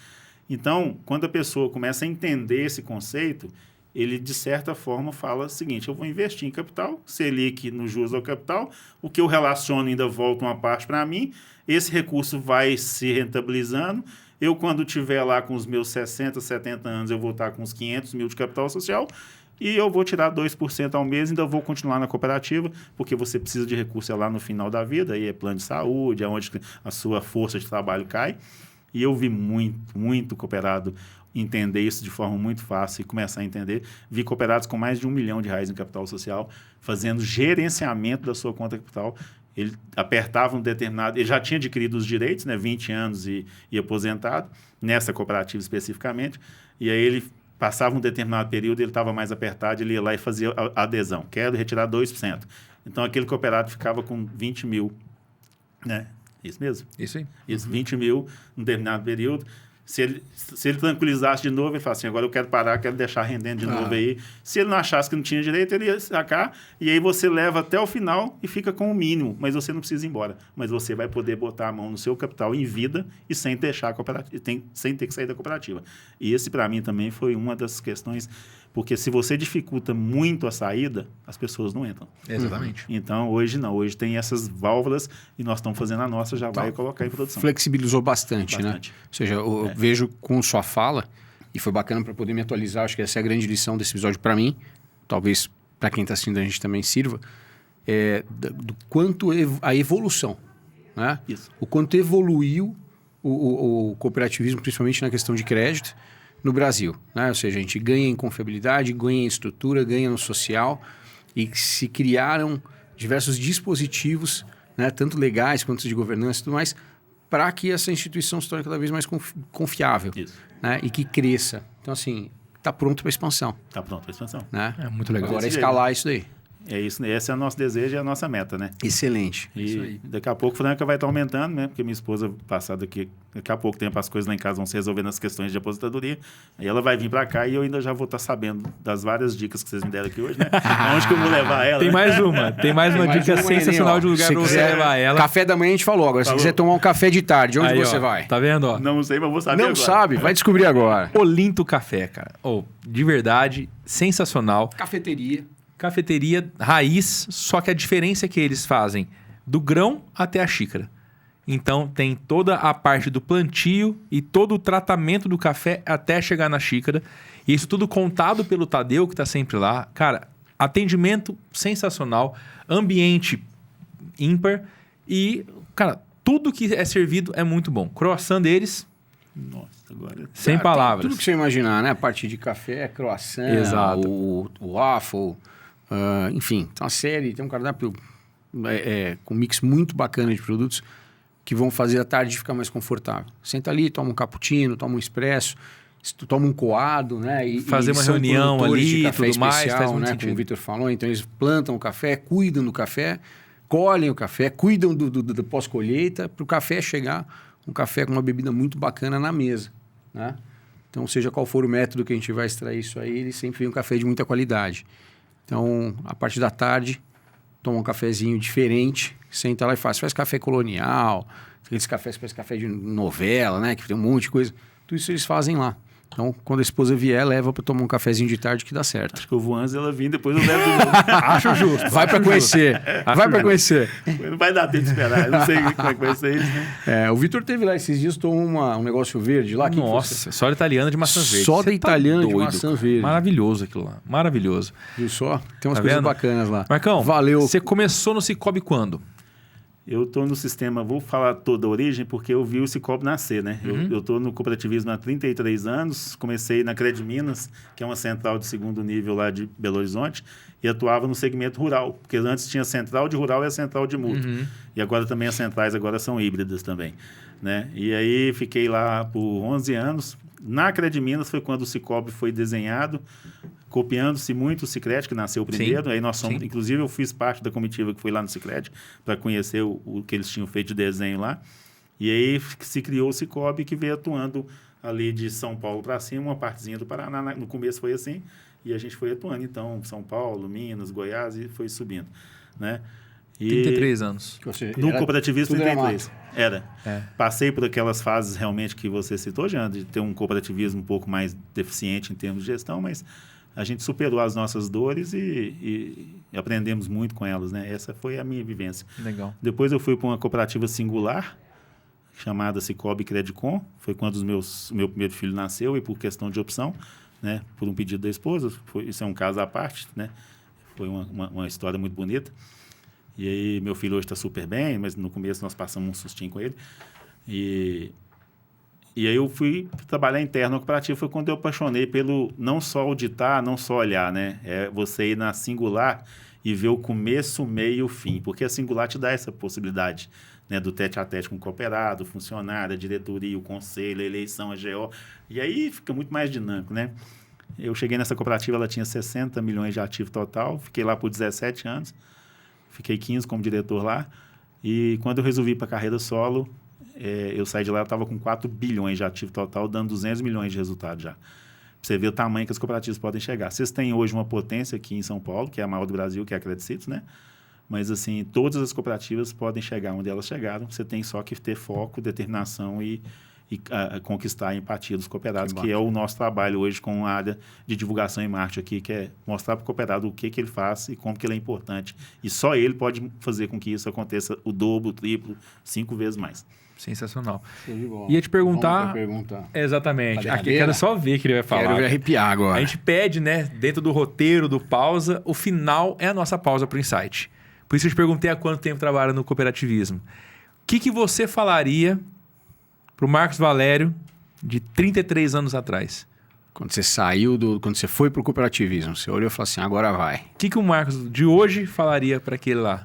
Então, quando a pessoa começa a entender esse conceito, ele, de certa forma, fala o seguinte: eu vou investir em capital, Selic no juros ao capital, o que eu relaciono ainda volta uma parte para mim, esse recurso vai se rentabilizando, eu, quando estiver lá com os meus 60, 70 anos, eu vou estar com uns 500 mil de capital social, e eu vou tirar 2% ao mês, ainda vou continuar na cooperativa, porque você precisa de recurso lá no final da vida, aí é plano de saúde, é onde a sua força de trabalho cai. E eu vi muito cooperado entender isso de forma muito fácil e começar a entender. Vi cooperados com mais de R$1 milhão em capital social, fazendo gerenciamento da sua conta capital. ele apertava um determinado... Ele já tinha adquirido os direitos, né? 20 anos e aposentado, nessa cooperativa especificamente, e aí ele passava um determinado período, ele estava mais apertado, ele ia lá e fazia a adesão. Quero retirar 2%. Então, aquele cooperado ficava com 20 mil, né? Isso mesmo? Isso aí. Isso, 20 mil num determinado período. Se ele tranquilizasse de novo, ele falasse assim, agora eu quero parar, quero deixar rendendo de novo aí. Se ele não achasse que não tinha direito, ele ia sacar, e aí você leva até o final e fica com o mínimo, mas você não precisa ir embora. Mas você vai poder botar a mão no seu capital em vida e sem deixar a cooperativa, sem ter que sair da cooperativa. E esse, para mim, também foi uma das questões, porque se você dificulta muito a saída, as pessoas não entram. Exatamente. Então, hoje não. Hoje tem essas válvulas e nós estamos fazendo a nossa, já vai colocar em produção. Flexibilizou bastante, né? Bastante. Ou seja, eu vejo com sua fala, e foi bacana para poder me atualizar, acho que essa é a grande lição desse episódio para mim, talvez para quem está assistindo a gente também sirva, do quanto a evolução, né? Isso. O quanto evoluiu o cooperativismo, principalmente na questão de crédito, no Brasil, né? Ou seja, a gente ganha em confiabilidade, ganha em estrutura, ganha no social, e se criaram diversos dispositivos, né, tanto legais quanto de governança e tudo mais, para que essa instituição se torne cada vez mais confiável, né, e que cresça. Então, assim, está pronto para expansão. Está pronto para expansão. Né? É muito legal. Agora é escalar isso daí. É isso, esse é o nosso desejo e a nossa meta, né? Excelente. E daqui a pouco a Franca vai estar aumentando, né? Porque minha esposa, passada aqui, daqui a pouco tempo as coisas lá em casa vão se resolver nas questões de aposentadoria. Aí ela vai vir para cá e eu ainda já vou estar sabendo das várias dicas que vocês me deram aqui hoje, né? Aonde que eu vou levar ela? Tem mais uma. Tem mais uma dica sensacional de lugar para você levar ela. Café da manhã a gente falou. Agora, se quiser tomar um café de tarde, onde você vai? Tá vendo, ó? Não sei, mas vou saber Não agora. sabe? Vai descobrir agora. Olinto Café, cara. De verdade, sensacional. Cafeteria raiz, só que a diferença é que eles fazem do grão até a xícara. Então, tem toda a parte do plantio e todo o tratamento do café até chegar na xícara. E isso tudo contado pelo Tadeu, que está sempre lá. Cara, atendimento sensacional, ambiente ímpar e, cara, tudo que é servido é muito bom. Croissant deles, Nossa, agora... sem palavras. Tudo que você imaginar, né? A parte de café, croissant, Exato. o waffle, enfim, tem uma série, tem um cardápio com um mix muito bacana de produtos que vão fazer a tarde ficar mais confortável. Senta ali, toma um cappuccino, toma um expresso, toma um coado, né? E fazer uma são reunião produtores ali, de café tudo mais, especial, faz muito né? sentido. Como o Vitor falou, então eles plantam o café, cuidam do café, colhem o café, cuidam do pós-colheita para o café chegar, um café com uma bebida muito bacana na mesa, né? Então, seja qual for o método que a gente vai extrair isso aí, ele sempre vem um café de muita qualidade. Então, a partir da tarde, toma um cafezinho diferente, senta lá e faz café colonial, aqueles cafés que parece café de novela, né? Que tem um monte de coisa. Tudo isso eles fazem lá. Então, quando a esposa vier, leva para tomar um cafezinho de tarde que dá certo. Acho que eu vou antes ela vir, depois eu levo de novo. Acho justo. Vai para conhecer. Vai para conhecer. Não vai dar tempo de esperar. Eu não sei como é que vai ser isso, né? O Vitor teve lá esses dias, tomou um negócio verde lá. Nossa, só italiana de maçã verde. Só da Você tá italiana de doido, maçã cara. verde. Maravilhoso aquilo lá. Maravilhoso. Viu só? Tem umas Tá coisas vendo? bacanas lá. Marcão, Valeu. Você começou no Cicobi quando? Eu estou no sistema, vou falar toda a origem, porque eu vi o Cicobi nascer, né? Eu estou no cooperativismo há 33 anos, comecei na Credminas, que é uma central de segundo nível lá de Belo Horizonte, e atuava no segmento rural, porque antes tinha a central de rural e a central de mútuo. E agora também as centrais agora são híbridas também, né? E aí fiquei lá por 11 anos. Na Credminas foi quando o Cicobi foi desenhado, copiando-se muito o Sicredi, que nasceu primeiro. Aí nós somos, inclusive eu fiz parte da comitiva que foi lá no Sicredi para conhecer o que eles tinham feito de desenho lá. E aí se criou o Cicobi, que veio atuando ali de São Paulo para cima, uma partezinha do Paraná. No começo foi assim, e a gente foi atuando. Então, São Paulo, Minas, Goiás, e foi subindo, né? E 33 anos. no cooperativismo, 33. Era. É. Passei por aquelas fases realmente que você citou, Jean, de ter um cooperativismo um pouco mais deficiente em termos de gestão, mas a gente superou as nossas dores e aprendemos muito com elas, né? Essa foi a minha vivência. Legal. Depois eu fui para uma cooperativa singular, chamada Cicobi Credicom. Foi quando o meu primeiro filho nasceu e por questão de opção, né? Por um pedido da esposa. Isso é um caso à parte, né? Foi uma história muito bonita. E aí meu filho hoje está super bem, mas no começo nós passamos um sustinho com ele. E aí eu fui trabalhar interno na cooperativa, foi quando eu apaixonei pelo não só auditar, não só olhar, né? É você ir na singular e ver o começo, o meio e o fim, porque a Singular te dá essa possibilidade, né, do tete-a-tete com o cooperado, o funcionário, a diretoria, o conselho, a eleição, a GO, e aí fica muito mais dinâmico, né? Eu cheguei nessa cooperativa, ela tinha 60 milhões de ativo total, fiquei lá por 17 anos, fiquei 15 como diretor lá, e quando eu resolvi ir para a carreira solo, eu saí de lá, eu estava com 4 bilhões de ativo total, dando 200 milhões de resultado já. Pra você ver o tamanho que as cooperativas podem chegar. Vocês têm hoje uma potência aqui em São Paulo, que é a maior do Brasil, que é a Credicitos, né? Mas, assim, todas as cooperativas podem chegar onde elas chegaram. Você tem só que ter foco, determinação e conquistar a empatia dos cooperados, que é o nosso trabalho hoje com a área de divulgação e marketing aqui, que é mostrar para o cooperado o que ele faz e como que ele é importante. E só ele pode fazer com que isso aconteça o dobro, o triplo, 5 vezes mais. Sensacional. Ia te perguntar... Exatamente. Aqui eu quero só ver o que ele vai falar. Quero arrepiar agora. A gente pede, né, dentro do roteiro do Pausa, o final é a nossa pausa para o Insight. Por isso eu te perguntei há quanto tempo trabalha no cooperativismo. O que você falaria para o Marcos Valério de 33 anos atrás? Quando você quando você foi para o cooperativismo, você olhou e falou assim, agora vai. O que o Marcos de hoje falaria para aquele lá?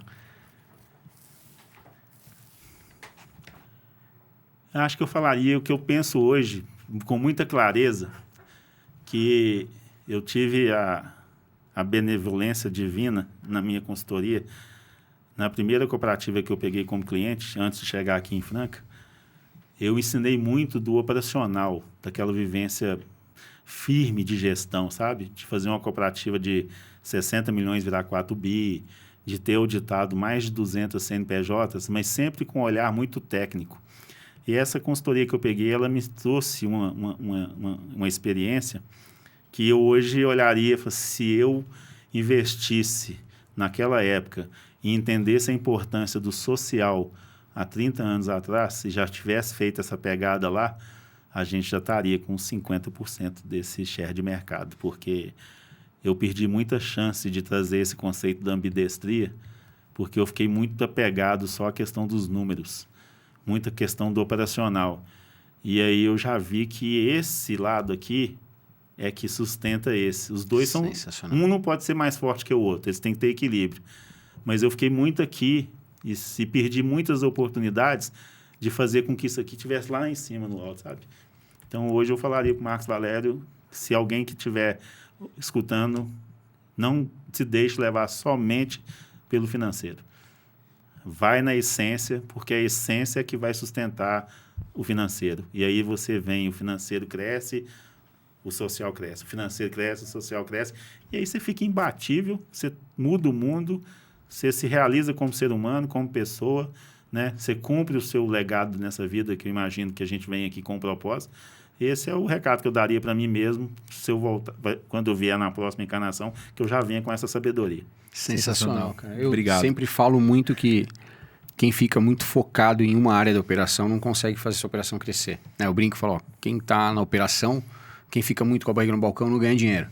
Acho que eu falaria o que eu penso hoje, com muita clareza, que eu tive a benevolência divina na minha consultoria. Na primeira cooperativa que eu peguei como cliente, antes de chegar aqui em Franca, eu ensinei muito do operacional, daquela vivência firme de gestão, sabe? De fazer uma cooperativa de 60 milhões virar 4 bi, de ter auditado mais de 200 CNPJs, mas sempre com um olhar muito técnico. E essa consultoria que eu peguei, ela me trouxe uma experiência que eu hoje olharia e falaria, se eu investisse naquela época e entendesse a importância do social há 30 anos atrás, se já tivesse feito essa pegada lá, a gente já estaria com 50% desse share de mercado, porque eu perdi muita chance de trazer esse conceito da ambidestria, porque eu fiquei muito apegado só à questão dos números, muita questão do operacional. E aí eu já vi que esse lado aqui é que sustenta esse. Os dois são... Um não pode ser mais forte que o outro, eles têm que ter equilíbrio. Mas eu fiquei muito aqui e perdi muitas oportunidades de fazer com que isso aqui estivesse lá em cima, no alto, sabe? Então, hoje eu falaria para o Marcos Valério, se alguém que estiver escutando, não se deixe levar somente pelo financeiro. Vai na essência, porque a essência é que vai sustentar o financeiro. E aí você vem, o financeiro cresce, o social cresce. O financeiro cresce, o social cresce. E aí você fica imbatível, você muda o mundo, você se realiza como ser humano, como pessoa, né? Você cumpre o seu legado nessa vida, que eu imagino que a gente vem aqui com um propósito. Esse é o recado que eu daria para mim mesmo, se eu voltar, quando eu vier na próxima encarnação, que eu já venha com essa sabedoria. Sensacional, cara. Eu sempre falo muito que quem fica muito focado em uma área da operação não consegue fazer essa operação crescer. Né? Eu brinco e falo, ó, quem está na operação, quem fica muito com a barriga no balcão não ganha dinheiro.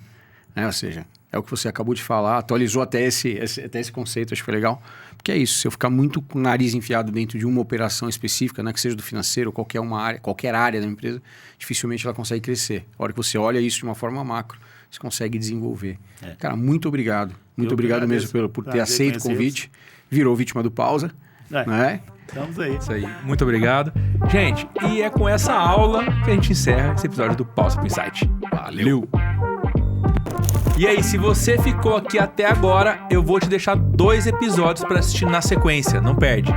Né? Ou seja, é o que você acabou de falar, atualizou até esse conceito, acho que foi legal. Porque é isso, se eu ficar muito com o nariz enfiado dentro de uma operação específica, né, que seja do financeiro, qualquer área da empresa, dificilmente ela consegue crescer. A hora que você olha isso de uma forma macro, você consegue desenvolver. Cara, muito obrigado. Muito obrigado mesmo por ter aceito o convite. Virou vítima do Pausa. Né? Estamos aí. Isso aí. Muito obrigado. Gente, e é com essa aula que a gente encerra esse episódio do Pausa pro Insight. Valeu! E aí, se você ficou aqui até agora, eu vou te deixar 2 episódios para assistir na sequência. Não perde.